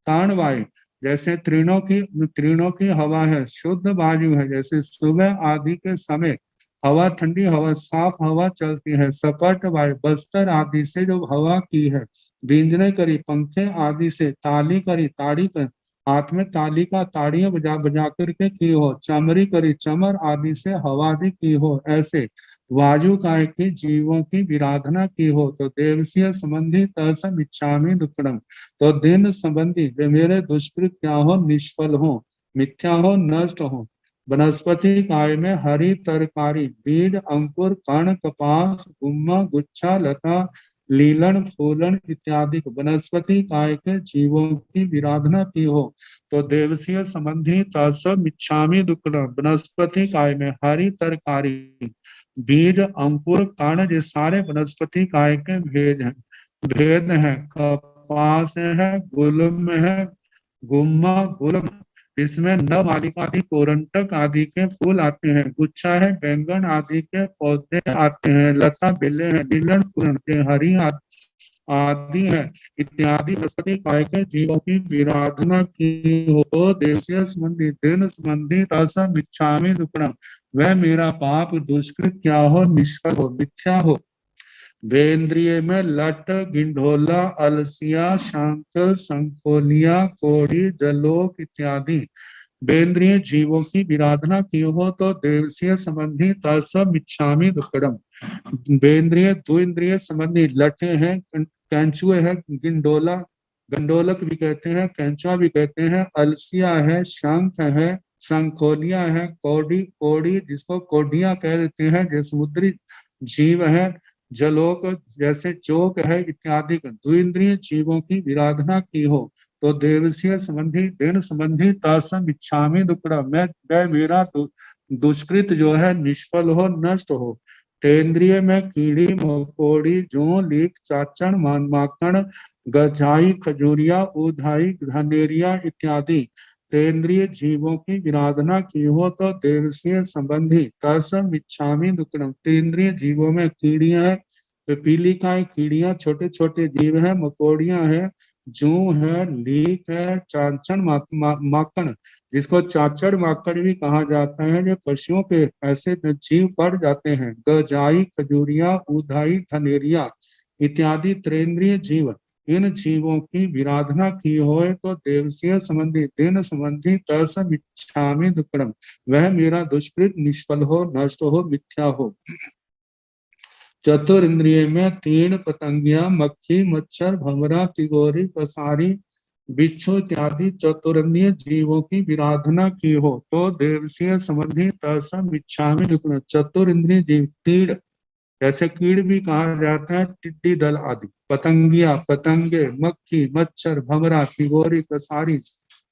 ताण वायु जैसे तीर्णों की हवा है, शुद्ध वायु है, जैसे सुबह आदि के समय हवा, ठंडी हवा, साफ हवा चलती है। सपाट वायु बस्तर आदि से जो हवा की है। बींजने करी पंखे आदि से, ताली करी ताड़ी कर, हाथ में ताली का ताड़ियां बजा बजा करके की हो। चमरी करी चमर आदि से हवा आदि की हो। ऐसे वायु काय की जीवों की विराधना की हो तो देवसीय संबंधी तसम इच्छामि दुक्कडम, तो दिन संबंधी वे मेरे दुष्कृत क्या हो, निष्फल हो, मिथ्या हो, नष्ट हो। वनस्पति काय में हरी तरकारी, बीज, अंकुर, कण, कपास, गुम्मा, गुच्छा, लता, लीलन, फूलन इत्यादि वनस्पति काय के जीवों की विराधना की हो तो देवसीय संबंधी तसम इच्छामि दुक्कडम। वनस्पति काय में हरी तरकारी, बीज, अंकुर, कण, ये सारे वनस्पति काय के भेद है। कपास है, गुलम है, गुम्मा, गुलम, इसमें नव आदि आदि कोरंटक आदि के फूल आते हैं। गुच्छा है, बैंगन आदि के पौधे आते हैं। लता, बेले हैं, नीलन, फूलन के हरी आदि है इत्यादि वनस्पति काय के जीवों की विराधना की हो तो देवसीय संबंधी दिन संबंधी रसम इच्छामि दुक्कडम, वह मेरा पाप दुष्कृत क्या हो, निष्फल हो, मिथ्या हो। वेंद्रिय में लट, गिंढोला, अलसिया, शांकल, संकोलिया, कोड़ी, जलोक इत्यादि वेंद्रिय जीवों की विराधना की हो तो देवसीय संबंधी तसम इच्छामि दुक्कडम। वेंद्रिय द्विंद्रिय संबंधी लटे हैं, कैंचुए है, गिंडोला, गंडोलक भी कहते हैं, कैंचुआ भी कहते हैं, अलसिया है, शंख है, संखोलिया है, कोड़ी, कोड़ी जिसको कोडियां कह देते हैं, जो समुद्री जीव है, जलोक जैसे चोक है इत्यादि द्विंद्रिय जीवों की विराधना की हो तो देवसीय संबंधी दिन संबंधी तसम इच्छामि दुक्कडम, मैं मेरा दुष्कृत जो है निष्फल हो, नष्ट हो। तेंद्रिय में कीड़ी, मकोड़ी, जू, लीक, चाचण, माकड़, गजाई, खजूरिया, उधाई, धनेरिया इत्यादि तेंद्रिय जीवों की विराधना की हो तो देवसीय संबंधी तसम इच्छामि दुक्कडम। तेंद्रिय जीवों में कीड़ियां, तो पीलिकाएं कीड़ियां छोटे छोटे जीव है, मकोड़ियां है, जू है, लीक है, चांचड़ माकड़, जिसको चाचड़ माकड़ भी कहा जाता है, जो पशुओं के ऐसे जीव पड़ जाते हैं। गजाई, खजूरिया, उधाई, थनेरिया इत्यादि त्रेंद्रिय जीव, इन जीवों की विराधना की होए तो देवसीय संबंधी दिन संबंधी तस इच्छामि दुक्कड़म, वह मेरा दुष्कृत निष्फल हो, नष्ट हो, मिथ्या हो। चतुर इंद्रिय में तीन पतंगिया, मक्खी, मच्छर, भंवरा, तिगोरी, पसारी, बिच्छू इत्यादि चतुरंगीय जीवों की विराधना की हो तो देवसीय संबंधी तत्सम इच्छामि दुक्कड़म। चतुर इंद्रिय जीव, तीड़, जैसे कीड़ भी कहा जाता है, टिड्डी दल आदि, पतंगिया, पतंगे, मक्खी, मच्छर, भंवरा, तिगोरी, पसारी,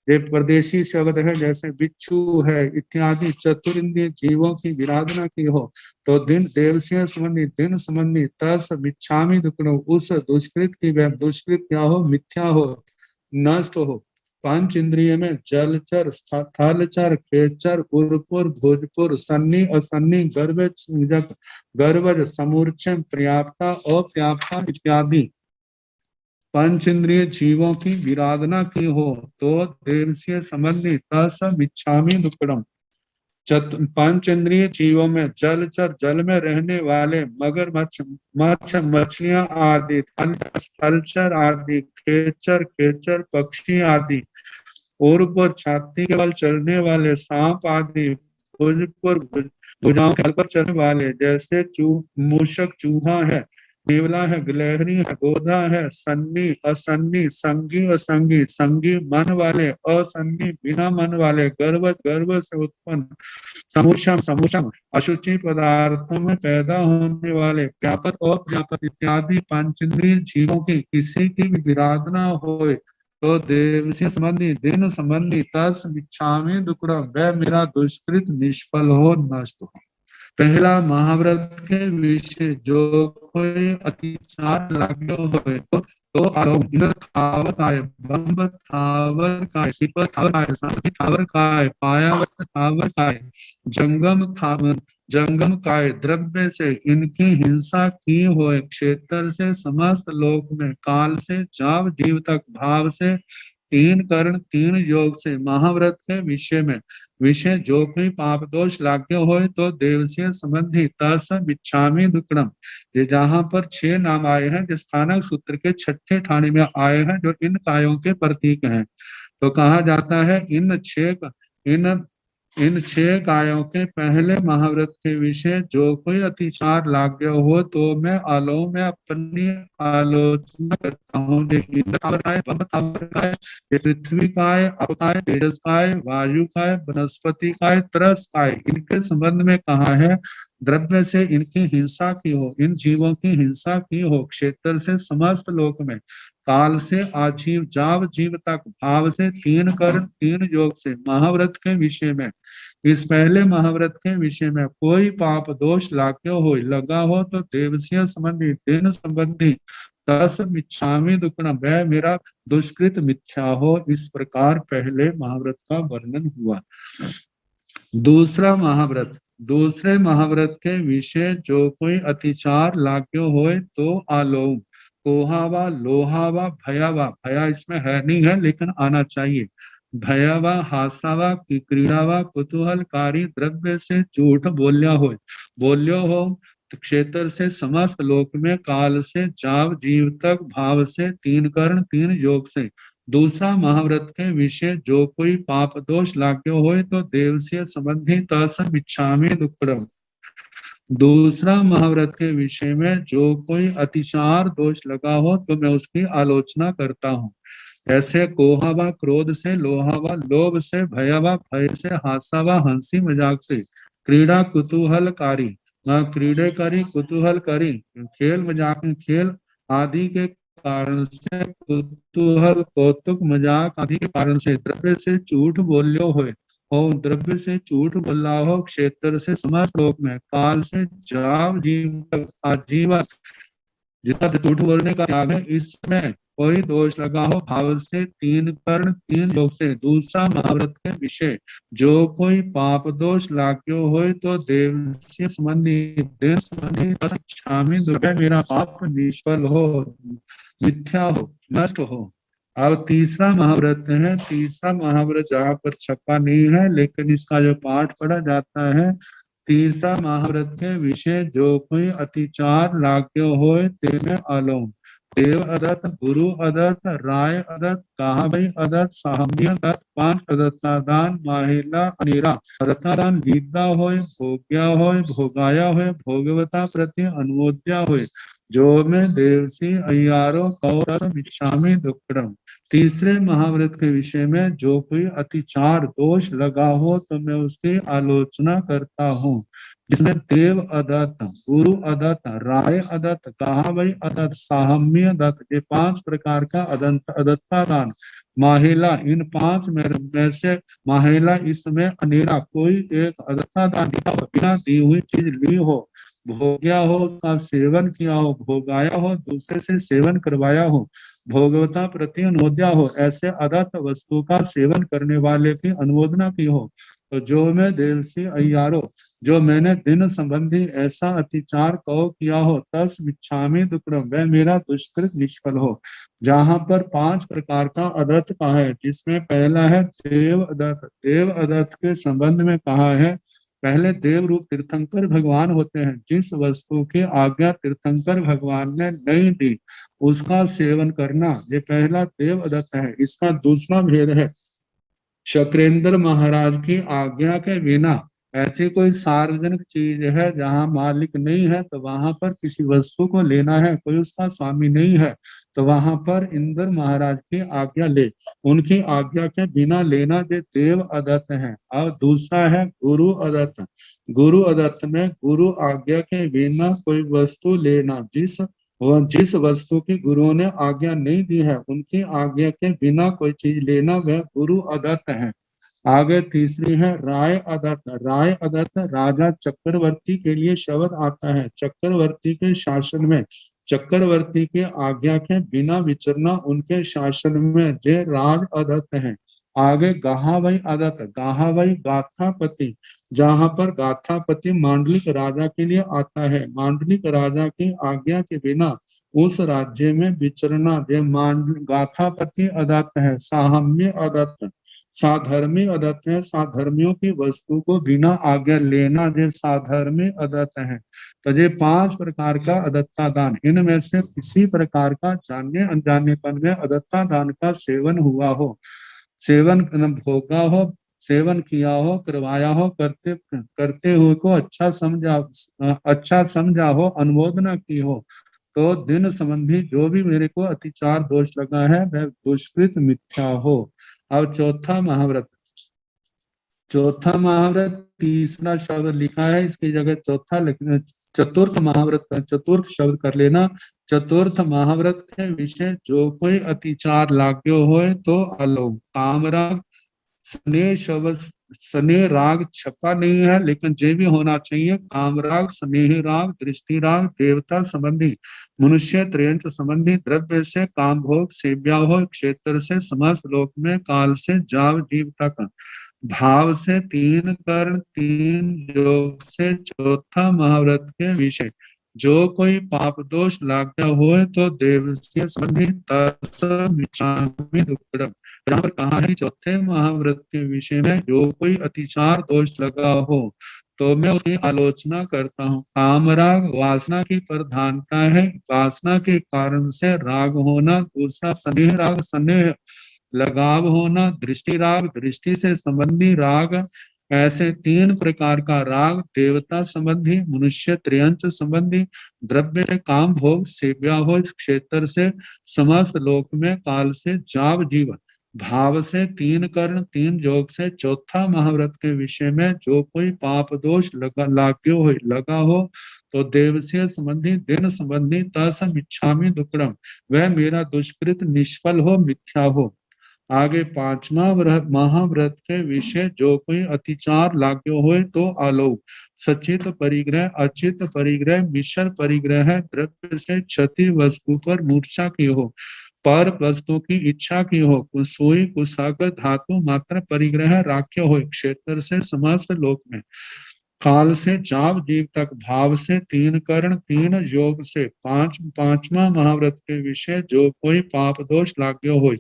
ये परदेशी शब्द है, जैसे बिच्छू है इत्यादि चतुरिंद्रिय जीवों की विराधना की हो तो दिन देवस्य संबंधी दिन संबंधी तस मिच्छामि दुक्कड़म, उस दुष्कृत की वह दुष्कृत क्या हो, मिथ्या हो, नष्ट हो। पंच इंद्रिय में जलचर, थलचर, खेचर, उर्पुर, भोजपुर, सन्नी, असन्नी, गर्भज, समूर्छन, पर्याप्ता, अपर्याप्ता इत्यादि पंच इंद्रिय जीवों की विराधना की हो तो देवस्य संबंधी तत्सम इच्छामि दुक्कड़म। पंच इंद्रिय जीवों में जलचर, जल में रहने वाले, मगरमच्छ, मछलियां आदि, थलचर आदि, खेचर, पक्षी आदि, और पर छाती के बल चलने वाले, सांप आदि, भुजाओं के बल पर चलने वाले, जैसे मूषक, चूहा है, नेवला है, गिलहरी है, गोधा है, सन्नी, असन्नी, संगी, असंगी, संगी मन वाले, असंगी बिना मन वाले, गर्भ से उत्पन्न, समूषम अशुचि पदार्थों में पैदा होने वाले, व्यापक और व्यापक इत्यादि पंचेंद्रिय जीवों की किसी की भी विराधना होए तो देवस्य संबंधी दिन संबंधी तस इच्छामि दुक्कड़म, वह मेरा दुष्कृत निष्फल हो, नष्ट हो। पहला महाव्रत के विषय, जो कोई अतिचार लाग्यो होए तो आलोक, इंद्र थावर काय, बम्ब थावर काय, सिप थावर काय, सारथी थावर काय, पायावत थावर काय, जंगम काय, द्रव्य से इनकी हिंसा की होए, क्षेत्र से समस्त लोक में, काल से जाव जीव तक, भाव से तीन कर्ण, तीन योग से, महाव्रत के विषय में विषय जो कोई पाप दोष लाग्य होए तो देवस्य संबंधी तस इच्छामि दुक्कड़म। ये जहाँ पर 6 नाम आए हैं, जो स्थानक सूत्र के 6ठे ठाणे में आए हैं, जो इन कायों के प्रतीक हैं, तो कहा जाता है इन 6 कायों के पहले महाव्रत के विषय जो कोई अतिचार लाग्य हो तो मैं अपनी आलोचना करता हूँ। पृथ्वी काय, अप काय, तेजस काय, वायु काय, वनस्पति काय, तरस काय, इनके संबंध में कहा है द्रव्य से इनकी हिंसा की हो, इन जीवों की हिंसा की हो, क्षेत्र से समस्त लोक में, काल से आजीव जाव जीव तक, भाव से तीन कर्ण, तीन योग से, महाव्रत के विषय में, इस पहले महाव्रत के विषय में कोई पाप दोष लाग्य हो, लगा हो तो देवस्य संबंधी दिन संबंधी तस इच्छामि दुक्कड़म, वह मेरा दुष्कृत मिथ्या हो। इस प्रकार पहले महाव्रत का वर्णन हुआ। दूसरे महाव्रत के विषय, जो कोई अतिचार लाग्य होए तो आलोम, कोहावा, लोहावा, भयावा, भया इसमें है नहीं है लेकिन आना चाहिए, भयावा, हासावा, क्रीड़ावा, कुतूहलकारी, द्रव्य से झूठ बोलियो हो, क्षेत्र से समस्त लोक में, काल से जाव जीव तक, भाव से तीन कर्ण, तीन योग से। दूसरा महाव्रत के विषय, जो कोई पाप दोष लाग्य होए तो देवस्य संबंधी तत्सम इच्छामि दुक्कड़म। दूसरा महाव्रत के विषय में जो कोई अतिचार दोष लगा हो तो मैं उसकी आलोचना करता हूँ। ऐसे कोहावा क्रोध से, लोहावा लोभ से, भयावा भय से, हासावा हंसी मजाक से, क्रीड़ा कुतूहलकारी, क्रीडेकारी कुतूहलकारी, खेल मजाक खेल आदि के कारण से, कुतूहल कौतुक मजाक आदि के कारण से, द्रव्य से झूठ बोलियो होए और द्रव्य से झूठ बोला हो, क्षेत्र से समस्त लोक में, काल से जाव जीव तक, आजीवन जिसका झूठ बोलने का त्याग है, इसमें कोई दोष लगा हो भाव से, 3 कर्ण 3 योग से। दूसरा महाव्रत के विषय, जो कोई पाप दोष लाग्यो होय तो देव से संबंधी देव संबंधी क्षामी दुर्गा, मेरा पाप निष्फल हो, मिथ्या हो, नष्ट हो। अब तीसरा महाव्रत है। तीसरा महाव्रत जहाँ पर छपा नहीं है लेकिन इसका जो पाठ पढ़ा जाता है, तीसरा महाव्रत के विषय, जो कोई अतिचार लाग्यो होय तेने अलोम, देव अदत्त, गुरु अदत्त, राय अदत्त, कहावई अदत्त, साहम्य अदत्त, 5 अदत्तादान, माहिला अनिरा। अदत्तादान गीता होय, भोग्या होय, भोगाया होय, भोगवता प्रति अनुमोद्या होय, जो में देवसी अय्यारो कौरस मिच्छामि दुक्कडम। तीसरे महाव्रत के विषय में जो कोई अतिचार दोष लगा हो तो मैं उसकी आलोचना करता हूँ, जिसमें देव अदत्त, गुरु अदत्त, राय अदत्त, कहावई अदत्त, साहम्य अदत्त, ये 5 प्रकार का अदत्तादान, माहिला, इन 5 में से माहिला इसमें अनेरा कोई एक अदत्तादान बिना दी हुई चीज ली हो, भोग्या हो, उसका सेवन किया हो, भोगाया हो, दूसरे से सेवन करवाया हो, भोगवता प्रति अनुमोद्या हो, ऐसे अदत्त वस्तु का सेवन करने वाले की अनुमोदना की हो, तो जो मैं देवसी अय्यारो, जो मैंने दिन संबंधी ऐसा अतिचार कहो किया हो, तस मिच्छामि दुक्कडम, वह मेरा दुष्कृत निष्फल हो। जहाँ पर 5 प्रकार का अदत्त कहा है, जिसमें पहला है देव अदत्त। देव अदत्त के संबंध में कहा है, पहले देव रूप तीर्थंकर भगवान होते हैं, जिस वस्तु की आज्ञा तीर्थंकर भगवान ने नहीं दी उसका सेवन करना, ये पहला देव अदत्त है। इसका दूसरा भेद है, शक्रेंद्र महाराज की आज्ञा के बिना ऐसी कोई सार्वजनिक चीज है जहां मालिक नहीं है, तो वहां पर किसी वस्तु को लेना है, कोई उसका स्वामी नहीं है, तो वहां पर इंद्र महाराज की आज्ञा ले, उनकी आज्ञा के बिना लेना, ये देव अदत्त है। और दूसरा है गुरु अदत्त। गुरु अदत्त में गुरु आज्ञा के बिना कोई वस्तु लेना, जिस वस्तु की गुरुओं ने आज्ञा नहीं दी है, उनकी आज्ञा के बिना कोई चीज लेना, वह गुरु अदत्त है। आगे तीसरी है राय अदत्त। राय अदत्त राजा चक्रवर्ती के लिए शब्द आता है, चक्रवर्ती के शासन में, चक्रवर्ती के आज्ञा के बिना विचरना उनके शासन में, जे राज अदत्त है। आगे गाहावई अदत्त। गाहावई गाथापति, जहाँ पर गाथापति मांडलिक राजा के लिए आता है, मांडलिक राजा की आज्ञा के बिना उस राज्य में विचरना, ये गाथापति अदत्त है। साहम्य अदत्त, साधर्मी अदत्त है, साधर्मियों की वस्तु को बिना आज्ञा लेना, ये साधर्मी अदत्त है। तो ये 5 प्रकार का अदत्तादान, इनमें से किसी प्रकार का जाने अनजानेपन में अदत्तादान का सेवन हुआ हो, सेवन भोगा हो, सेवन किया हो, करवाया हो, करते करते हुए को अच्छा समझा हो, अनुमोदना की हो, तो दिन संबंधी जो भी मेरे को अतिचार दोष लगा है वह दुष्कृत मिथ्या हो। अब चौथा महाव्रत, चौथा महाव्रत तीसरा शब्द लिखा है, इसकी जगह चौथा लिखना, चतुर्थ महाव्रत, चतुर्थ शब्द कर लेना। चतुर्थ महाव्रत के विषय, जो कोई अतिचार लाग्यो होए तो अलो, कामराग, स्नेह शब्द, स्नेह राग छपा नहीं है लेकिन जे भी होना चाहिए, कामराग, स्नेह राग, दृष्टि राग, देवता संबंधी, मनुष्य त्रयंच संबंधी, द्रव्य से काम भोग सेव्या हो, क्षेत्र से समस्त लोक में, काल से जाव जीव तक, भाव से 3 कर्ण 3 योग से। चौथा महाव्रत के विषय, जो कोई पाप दोष लाग्या होए तो देव से संबंधी, तस मिच्छामि दुक्कडम। यहाँ पर कहा है चौथे महाव्रत के विषय में, जो कोई अतिचार दोष लगा हो तो मैं उसकी आलोचना करता हूँ। कामराग वासना की प्रधानता है, वासना के कारण से राग होना। दूसरा स्नेह राग, स्नेह लगाव होना। दृष्टि राग, दृष्टि से संबंधी राग। ऐसे 3 प्रकार का राग, देवता संबंधी, मनुष्य त्रयंच संबंधी, द्रव्य से काम भोग सेव्या हो, क्षेत्र से समस्त लोक में, काल से जाव जीव, भाव से 3 कर्ण 3 योग से। चौथा महाव्रत के विषय में, जो कोई पाप दोष लगा हो तो देव से संबंधी, दिन संबंधी, तस मिच्छामि दुक्कडम, वह मेरा दुष्कृत निष्फल हो, मिथ्या हो। आगे 5वां महाव्रत के विषय, जो कोई अतिचार लाग्यो होए तो आलो, सचित परिग्रह, अचित परिग्रह, मिश्र परिग्रह है। द्रव्य से क्षति वस्तु पर मूर्छा की हो, पर वस्तु की इच्छा की हो, कुसुई कुशाग्र धातु मात्र परिग्रह राख्य हो। क्षेत्र से समस्त लोक में, काल से जाव जीव तक, भाव से तीन कर्ण, तीन योग से पांचवा महाव्रत के विषय जो कोई पाप दोष लाग्यो हो,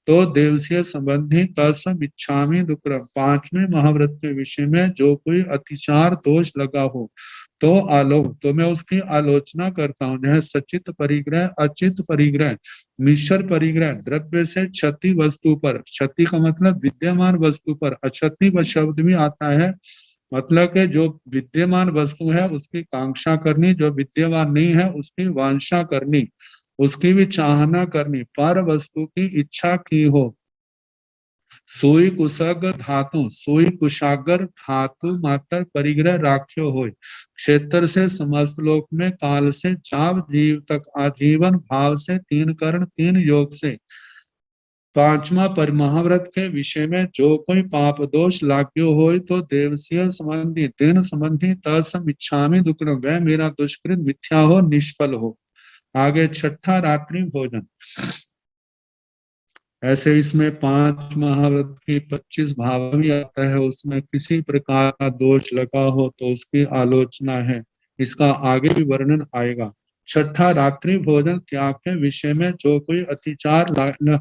तो देवसीय संबंधी तत्सम इच्छामि दुक्रम। पांचवें महाव्रत के विषय में जो कोई अतिचार दोष लगा हो तो आलोक, तो मैं उसकी आलोचना करता हूँ। यह सचित परिग्रह, अचित परिग्रह, मिश्र परिग्रह, द्रव्य से क्षति वस्तु पर, क्षति का मतलब विद्यमान वस्तु पर, अक्षति व शब्द भी आता है, मतलब कि जो विद्यमान वस्तु है उसकी कांक्षा करनी, जो विद्यमान नहीं है उसकी वांछा करनी, उसकी भी चाहना करनी, पर वस्तु की इच्छा की हो। सोई कुशग धातु, सोई कुशागर धातु मात्र परिग्रह राख्यो हो। क्षेत्र से समस्त लोक में, काल से जाव जीव तक, आजीवन, भाव से तीन कर्ण, तीन योग से, पांचवा पर महाव्रत के विषय में जो कोई पाप दोष लाग्यो हो, तो देवसीय संबंधी दिन संबंधी तत्सम इच्छामि दुक्रम, वह मेरा दुष्कृत मिथ्या हो, निष्फल हो। आगे छठा रात्रि भोजन। ऐसे इसमें 5 महाव्रत की 25 भाव भी आता है, उसमें किसी प्रकार का दोष लगा हो तो उसकी आलोचना है, इसका आगे भी वर्णन आएगा। छठा रात्रि भोजन त्याग के विषय में जो कोई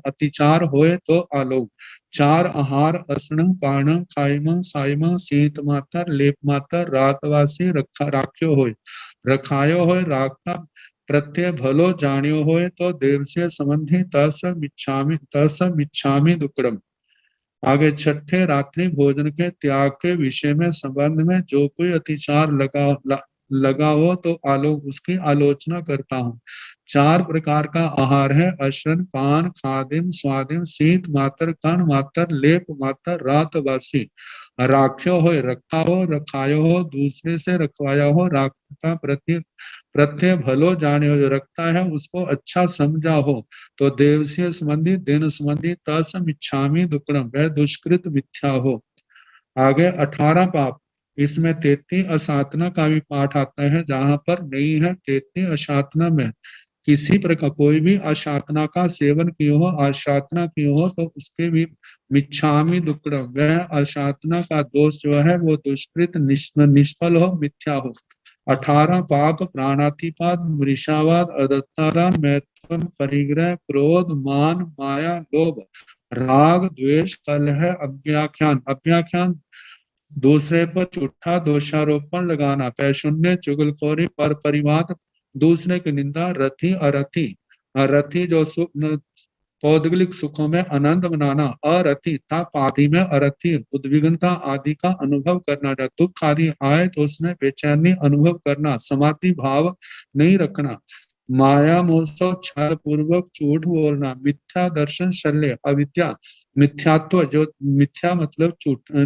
अतिचार होए तो आलोक। 4 आहार असण पाण खाइम साइम शीत मातर लेप मातर रातवासी राख्यो होय, रखायो होय राखता प्रत्यय भलो जानियो होए, तो देव से संबंधी तत्सम इच्छामि दुक्रम। आगे छठे रात्रि भोजन के त्याग के विषय में संबंध में जो कोई अतिचार लगा हो तो उसकी आलोचना करता हूँ। 4 प्रकार का आहार है, अशन पान खादिम स्वादिम शीत मातर कण मातर लेप मातर रातवासी। राख्यो हो, रखा हो, रखायो हो, दूसरे से रखवाया हो, राखता प्रत्यय भलो जाने हो, जो रखता है उसको अच्छा समझा हो, तो देवसीय संबंधी दिन संबंधी तत्सम इच्छामि दुक्रम, वह दुष्कृत मिथ्या हो। आगे 18 पाप, इसमें 33 असाधना का भी पाठ आता है, जहां पर नहीं है 33 असाधना में किसी प्रकार कोई भी असाधना का सेवन किया हो, असाधना की हो, तो उसके भी मिच्छामि दुक्कडम, वह असाधना का दोष जो है वो दुष्कृत निष्फल हो, मिथ्या हो। 18 पाप प्राणातिपात, मृषावाद, अदत्तादान, मैथुन, परिग्रह, क्रोध, मान, माया, लोभ, राग, द्वेष, कलह, अव्याख्यान दूसरे पर झूठा दोषारोपण लगाना, पैशून्य, चुगलखोरी, पर परिवाद, दूसरे की निंदा, रथी अरथी, रथी जो पौद्गलिक सुखों में आनंद मनाना, अरथी था पादि में अरथी, उद्विग्नता आदि का अनुभव करना, जब दुख आदि आए तो उसमें बेचैनी अनुभव करना, समाधि भाव नहीं रखना, माया मोह छल पूर्वक झूठ बोलना, मिथ्या दर्शन शल्य, अविद्या मिथ्यात्व, जो मिथ्या मतलब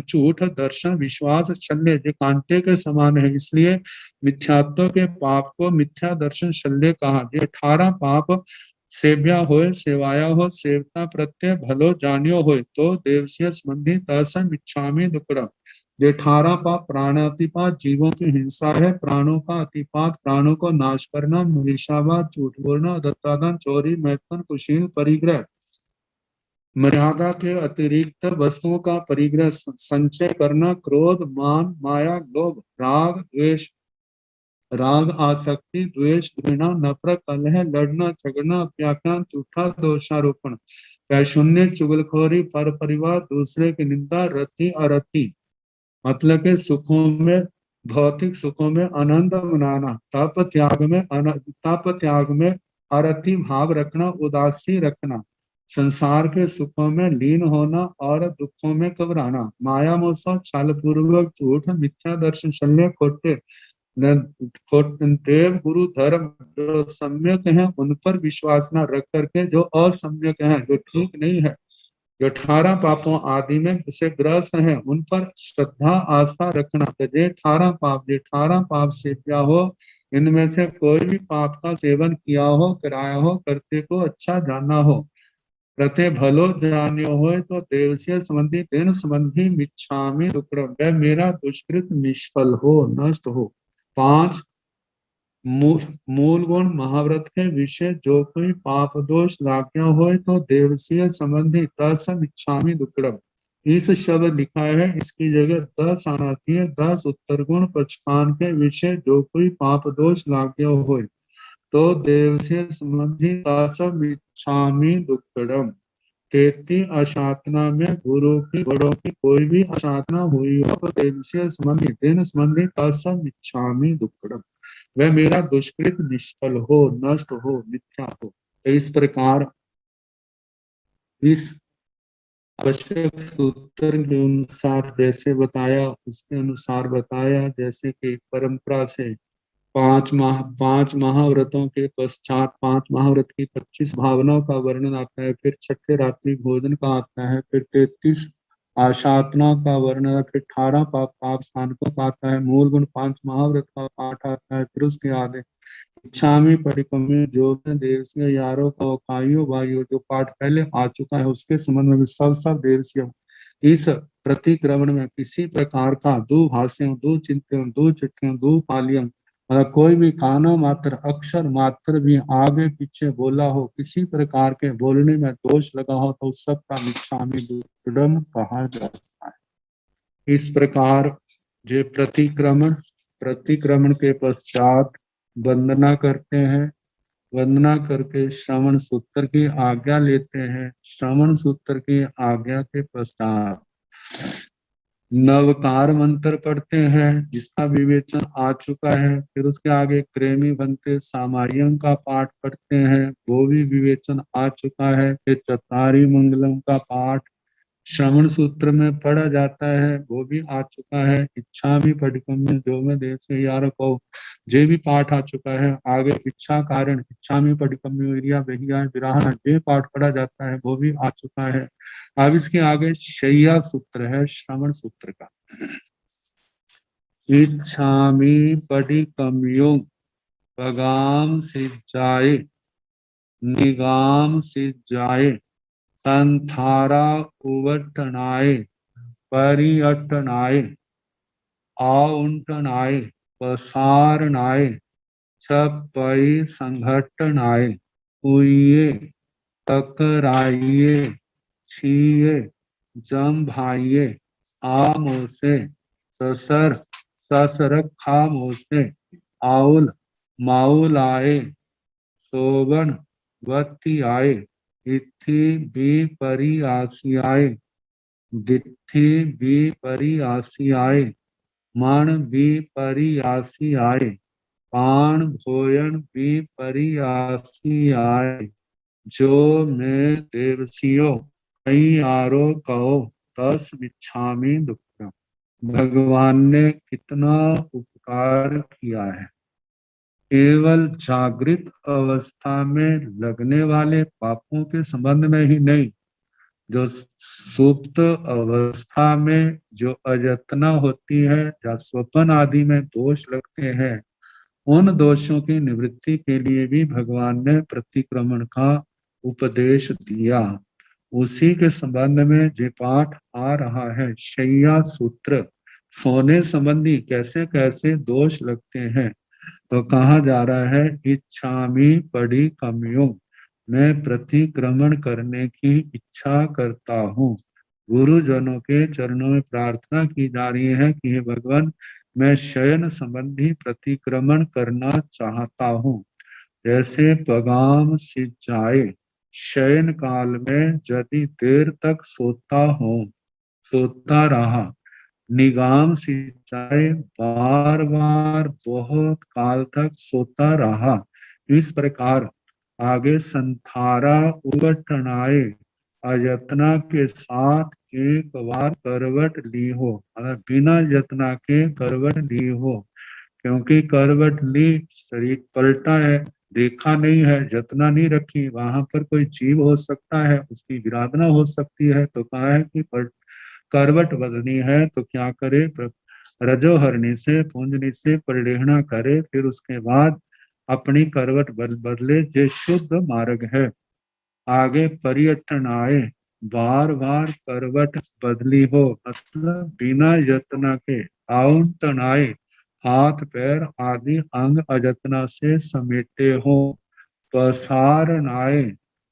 झूठ दर्शन विश्वास शल्य जो कांटे के समान है, इसलिए मिथ्यात्व के पाप को मिथ्या दर्शन शल्य कहा। ये 18 पाप सेव्या होए, सेवाया हो, सेवता प्रत्यय भलो जानियो होए, तो देवसीय संबंधी तत्सम इच्छामि दुक्कडम। ये 18 पाप प्राणातिपात, जीवों की हिंसा है, प्राणों का अतिपात, प्राणों को नाश करना, मृषावाद, झूठ बोलना, दत्तादान, चोरी, मैथुन, कुशील, परिग्रह, मर्यादा के अतिरिक्त वस्तुओं का परिग्रह, संचय करना, क्रोध, मान, माया, लोभ, राग, द्वेष, राग, आसक्ति, द्वेष, घृणा, नफरत, कलह, लड़ना, झगड़ना, अव्याख्यान, झूठा दोषारोपण, शून्य, चुगलखोरी, पर परिवार, दूसरे की निंदा, रति अरति, मतलब के सुखों में, भौतिक सुखों में आनंद मनाना, तप त्याग में अरति भाव रखना, उदासी रखना, संसार के सुखों में लीन होना और दुखों में घबराना, माया मोह, छल पूर्वक, झूठ, मिथ्या दर्शन शल्य, खोटे देव गुरु धर्म जो सम्यक है उन पर विश्वास न रख करके जो असम्यक है, जो ठीक नहीं है, जो 18 पापों आदि में से ग्रस्त है, उन पर श्रद्धा आस्था रखना। तो ये 18 पाप से क्या हो, इनमें से कोई भी पाप का सेवन किया हो, कराया हो, करते को अच्छा जानना हो, प्रते भलो जान्यो हो तो देवस्य संबंधी दिन संबंधी मिच्छामि दुक्कडम, वह मेरा दुष्कृत निष्फल हो, नष्ट हो। 5 मूल गुण महाव्रत के विषय जो कोई पाप दोष लाग्य हो तो देवस्य संबंधी तत्सम इच्छामि दुक्कडम, इस शब्द लिखा है, इसकी जगह 10 आना चाहिए। 10 उत्तर गुण पचखान के विषय जो कोई पाप दोष लाग्य हो तो देवस्य संबंधी तत्सम इच्छामि दुक्कडम। 33 अशातना में गुरु की बड़ों की कोई भी अशातना हुई हो तो देवस्य संबंधी दिन संबंधी तत्सम इच्छामि दुक्कडम, वह मेरा दुष्कृत निष्फल हो, नष्ट हो, मिथ्या हो। तो इस प्रकार इस आवश्यक सूत्र के अनुसार जैसे बताया उसके अनुसार बताया, जैसे कि परंपरा से 5 महाव्रतों के पश्चात 5 महाव्रत की 25 भावनाओं का वर्णन आता है, फिर छठे रात्रि भोजन का आता है, फिर 33 आशातना का वर्णन, फिर 18 पाप स्थानकों का आता है, मूल गुण 5 महाव्रत का पाठ आता है, फिर उसके आगे इच्छामी परिकमी जो देवस्य यारो को कायो वायु जो पाठ पहले आ चुका है उसके संबंध में भी सब देवस्य इस प्रतिक्रमण में किसी प्रकार का दो भाष्यों, दो चिंतन, दो चिट्ठियों, दो पालियों, कोई भी कानो मात्र अक्षर मात्र भी आगे पीछे बोला हो, किसी प्रकार के बोलने में दोष लगा हो तो उस सब का मिच्छामि दुक्कडम कहा जाता है। इस प्रकार जो प्रतिक्रमण के पश्चात वंदना करते हैं, वंदना करके श्रवण सूत्र की आज्ञा लेते हैं, श्रवण सूत्र की आज्ञा के पश्चात नवकार मंत्र पढ़ते हैं जिसका विवेचन आ चुका है, फिर उसके आगे क्रेमी बनते सामायिक का पाठ पढ़ते हैं, वो भी विवेचन आ चुका है, फिर चतारी मंगलम का पाठ श्रवण सूत्र में पढ़ा जाता है, वो भी आ चुका है। इच्छा भी पढ़कम में जो मैं देव से यार को जे भी पाठ आ चुका है। आगे इच्छा कारण इच्छा में पढ़कम विराहन ये पाठ पढ़ा जाता है, वो भी आ चुका है। अब इसके आगे शैया सूत्र है श्रवण सूत्र का। इच्छामी पढ़कम पगाम से जाए निगाम से जाए संथारा उवटनाए परियटनाए आउंटनाए पसारनाए छपई संघटनाए हुए टकराइए छीए जम भाइये आमोसे ससर ससर खामोसे आउल माउल आए शोभन वत्ती आए इथि भी परियासियाए दिथि भी परियासियाए मन भी परियासियाए पाण भोयन भी परियासियाए जो मैं देवसियो कई आरो कहो तस विच्छामी दुक्कडम। भगवान ने कितना उपकार किया है। केवल जागृत अवस्था में लगने वाले पापों के संबंध में ही नहीं, जो सुप्त अवस्था में जो अयत्ना होती है या स्वप्न आदि में दोष लगते हैं, उन दोषों की निवृत्ति के लिए भी भगवान ने प्रतिक्रमण का उपदेश दिया। उसी के संबंध में जो पाठ आ रहा है शैया सूत्र, सोने संबंधी कैसे कैसे दोष लगते हैं, तो कहा जा रहा है इच्छामी पढ़ी कमियों, मैं प्रतिक्रमण करने की इच्छा करता हूँ। गुरुजनों के चरणों में प्रार्थना की जा रही है कि हे भगवान, मैं शयन संबंधी प्रतिक्रमण करना चाहता हूँ। जैसे पगाम सिंचाए, शयन काल में यदि देर तक सोता रहा, निगाम सिंचाए बार बार बहुत काल तक सोता रहा, इस प्रकार आगे संथारा उगटनाए अयत्ना के साथ एक बार करवट ली हो, बिना यत्ना के करवट ली हो, क्योंकि करवट ली शरीर पलटा है, देखा नहीं है, जतना नहीं रखी, वहां पर कोई जीव हो सकता है, उसकी विराधना हो सकती है, तो कहा है कि करवट बदलनी है तो क्या करे, रजोहरणी से पुंजनी से परिलेहना करे, फिर उसके बाद अपनी करवट बदले जो शुद्ध मार्ग है। आगे पर्यटन आए, बार बार करवट बदली हो, मतलब बिना यत्न के। आवंटन आए, हाथ पैर आदि अंग अयत्न से समेटे हो। पसारण आए,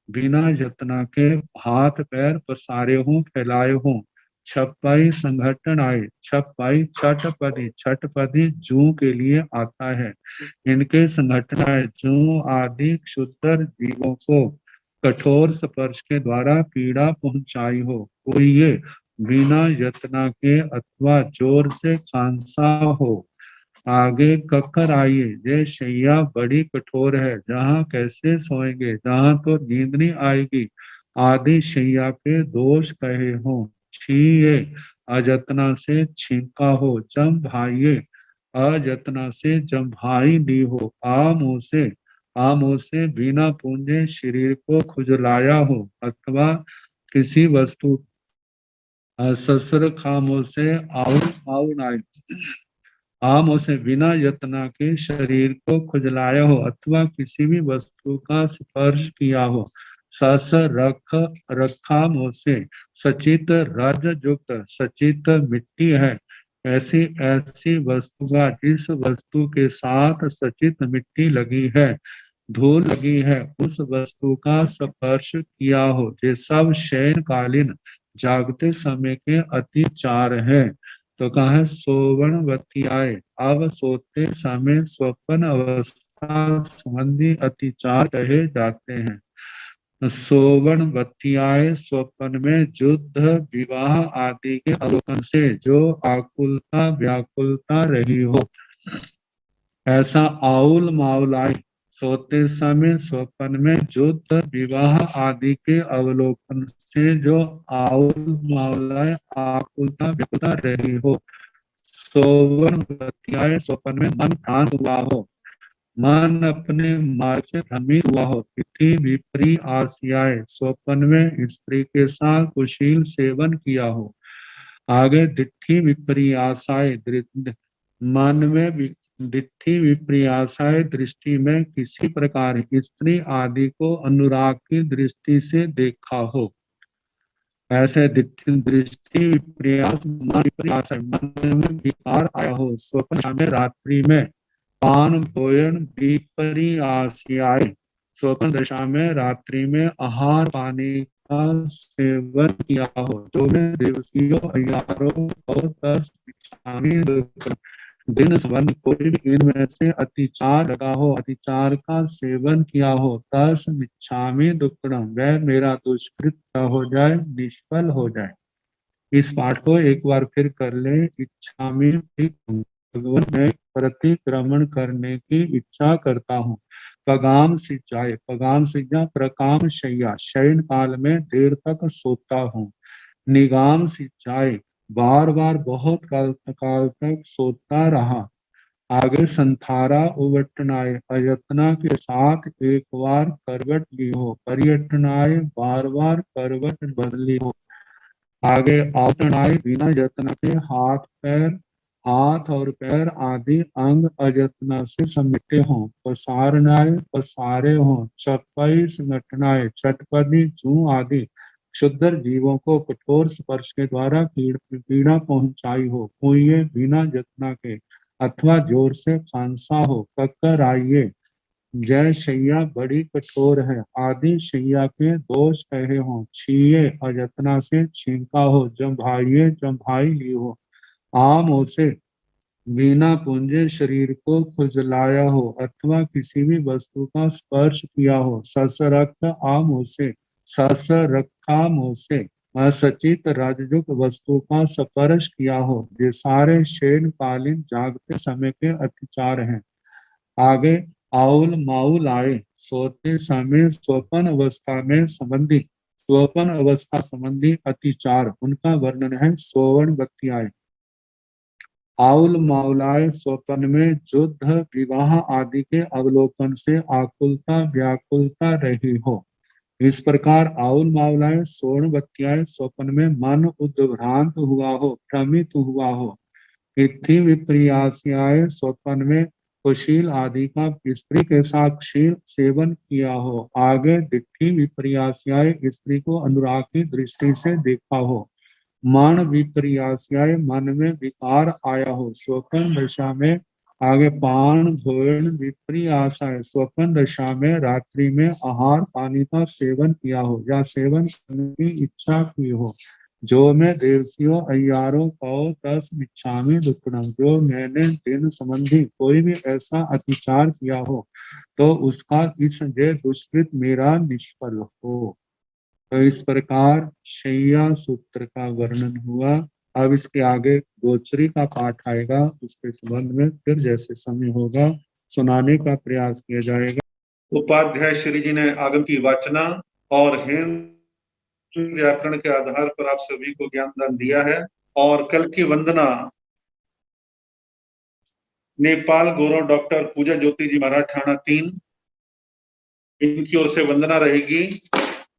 बिना यत्न के हाथ पैर पसारे हों, फैलाए हों। छपाई संगठन आए, छपाई छठपदी, छठपदी जू के लिए आता है। इनके संगठन आए, जू आदि क्षुद्र जीवों को कठोर स्पर्श के द्वारा पीड़ा पहुंचाई हो। कोई ये बिना यत्न के अथवा जोर से खांसा हो। आगे कक्कर आइए, ये शैया बड़ी कठोर है, जहाँ कैसे सोएंगे, जहाँ तो नींद नहीं आएगी, आदि शैया के दोष कहे हो। छीये, अजतना से छींका हो। जम भाइये, अजतना से जम्भाई ली हो। आमों से बिना पूंजे शरीर को खुजलाया हो, अथवा किसी वस्तु ससुर खामों से आउन आए। आम से बिना यत्न के शरीर को खुजलाया हो, अथवा किसी भी वस्तु का स्पर्श किया हो। सस रख रखा मुँह से, सचित रज युक्त, सचित मिट्टी है। ऐसी ऐसी वस्तु का जिस वस्तु के साथ सचित मिट्टी लगी है, धूल लगी है, उस वस्तु का स्पर्श किया हो। ये सब शयन कालीन जागते समय के अतिचार है। तो कहा है सोवनवती आए, अब सोते समय स्वप्न अवस्था संबंधी अतिचार कहे जाते हैं। सोवनवतियाए, स्वप्न में युद्ध विवाह आदि के अवलोकन से जो आकुलता व्याकुलता रही हो, ऐसा आउल माउलाए, सोते समय स्वप्न में युद्ध विवाह आदि के अवलोकन से जो आउल माउलाए आकुलता व्याकुलता रही हो। सोवनवतियाए, स्वप्न में मन भ्रांत हुआ हो, मन अपने मार्ग से भ्रमित हुआ हो। तिथि विपरी आसियाए, स्वप्न में स्त्री के साथ कुशील सेवन किया हो। आगे दिट्ठी विपर्यासाय, मन में दिट्ठी विपर्यासाय, दृष्टि में किसी प्रकार स्त्री आदि को अनुराग की दृष्टि से देखा हो। ऐसे दृष्टि विपर्यास, मन में विकार आया हो। स्वप्न में रात्रि में पान भोजन विपर्यासाय, स्वप्न दशा में रात्रि में आहार पानी का सेवन किया हो। जो में देवसियों अय्यारों और 10 दिन संबंध कोई भी इनमें से अतिचार लगा हो, अतिचार का सेवन किया हो, 10 मिच्छामि दुक्कडम, वह मेरा दुष्कृत हो जाए, निष्फल हो जाए। इस पाठ को एक बार फिर कर ले। इच्छामि, भगवान में प्रतिक्रमण करने की इच्छा करता हूँ। पगाम सिंचाई, पगाम सिंचा प्रकाम शैया, शयन काल में देर तक सोता हूँ। निगाम सिंचाई, बार बार बहुत काल तक सोता रहा। आगे संथारा उवटनाय, अयत्ना के साथ एक बार करवट ली हो। पर्यटनाय, बार बार करवट बदली हो। आगे आवटनाय, बिना यत्न के हाथ और पैर आदि अंग अयत्न से समेटे हों। पसारनाय, पसारे हों। चपई संगठनाय, चटपदी जू आदि क्षुद्र जीवों को कठोर स्पर्श के द्वारा पीड़ा पहुंचाई हो। कुइये, बिना यत्न के अथवा जोर से खांसा हो। कक्कर आइये, जय शैया बड़ी कठोर है, आदि शैया के दोष कहे हों। छीये, अयत्ना से छींका हो। जम्भाइये, जम्भाई ली हो। आम हो से, बिना पूंजे शरीर को खुजलाया हो, अथवा किसी भी वस्तु का स्पर्श किया हो। ससरक्त आम हो से, सस रखा मुँह से, असचित राजयुक्त वस्तु का स्पर्श किया हो। ये सारे शयन कालीन जागते समय के अतिचार हैं। आगे आउल माउल आए, सोते समय स्वपन अवस्था में संबंधी स्वपन अवस्था संबंधी अतिचार, उनका वर्णन है। सोवण व्यक्ति आए, आउल माउलाए, स्वप्न में युद्ध विवाह आदि के अवलोकन से आकुलता व्याकुलता रही हो। इस प्रकार आउल माउलाए स्वर्ण बत्तियाए, स्वप्न में मन उद्भ्रांत हुआ हो, भ्रमित हुआ हो। इत्थि विपर्यासाय, स्वप्न में कुशील आदि का स्त्री के साथ क्षीण सेवन किया हो, आगे दिट्ठी विपर्यास्याय स्त्री को अनुराग की दृष्टि से देखा हो, मान विपर्यास्याय मन में विकार आया हो, स्वप्न दशा में आगे पान भोजन विपर्यासाय स्वप्न दशा में रात्रि में आहार पानी का सेवन किया हो या सेवन करने की इच्छा की हो, जो मैं देवसियों अय्यारों को तस मिच्छामि दुक्कडम, जो मैंने दिन संबंधी कोई भी ऐसा अतिचार किया हो तो उसका इस जय दुष्कृत मेरा निष्फल हो। तो इस प्रकार शैया सूत्र का वर्णन हुआ। अब इसके आगे गोचरी का पाठ आएगा, उसके संबंध में फिर जैसे समय होगा सुनाने का प्रयास किया जाएगा।
उपाध्याय श्री जी ने आगम की वाचना और हेम व्याकरण के आधार पर आप सभी को ज्ञानदान दिया है। और कल की वंदना नेपाल गौरव डॉक्टर पूजा ज्योति जी महाराज ठाणा 3, इनकी ओर से वंदना रहेगी।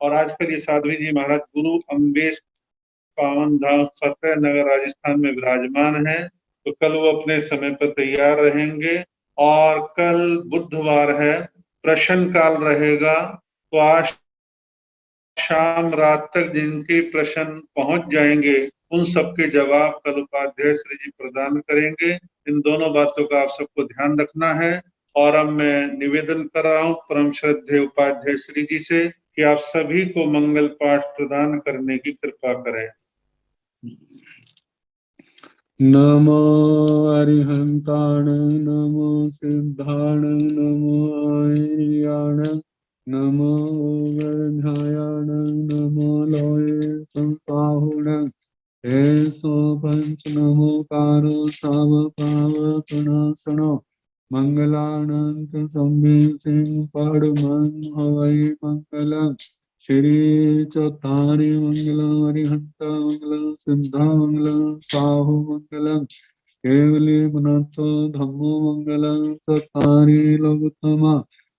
और आजकल ये साध्वी जी महाराज गुरु अम्बेश पावन धाम फतेह नगर राजस्थान में विराजमान है, तो कल वो अपने समय पर तैयार रहेंगे। और कल बुधवार है, प्रश्न काल रहेगा, तो आज शाम रात तक जिनके प्रश्न पहुंच जाएंगे उन सबके जवाब कल उपाध्याय श्री जी प्रदान करेंगे। इन दोनों बातों का आप सबको ध्यान रखना है। और अब मैं निवेदन कर रहा हूं परम श्रद्धेय उपाध्याय श्री जी से कि आप सभी को मंगल पाठ प्रदान करने की कृपा करें।
नमो अरिहंताण, नमो सिद्धाण, नमो आर्याण, नमो वर्धायाण, नमो लोये संसाहुण, ऐसो पंच नमो कारो साव पावकनासनो, मंगलानंत सम्मे सिंह पड़मन हवै मंगलम, श्री चौथारी मंगलम, अरिहंता मंगलम, सिद्धा मंगलम, साहु मंगलम, केवली पुनतो धम्मो मंगलम, चौथारी लोकोत्तमा,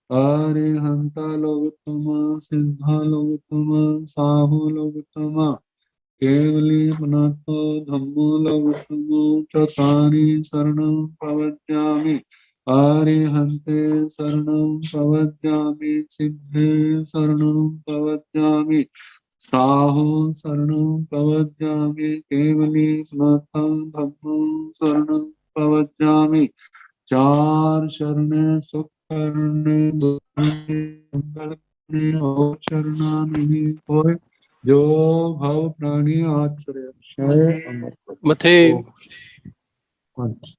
अरिहंता लोकोत्तमा, सिद्धा लोकोत्तमा, साहु लोकोत्तमा, केवली पुनतो धम्मो लोकोत्तमा, चौथारी शरणं प्रवज्यामि, अरिहन्ते शरणं प्रवज्यामि, सिद्धे शरणं प्रवज्यामि, साहु शरणं प्रवज्यामि, केवली पुनतं धम्मं शरणं प्रवज्यामि, चार शरणे सुख करने मंगल करने और शरणा नहीं कोई, जो भव प्राणी आश्रय क्षय अमर
मथे
पंच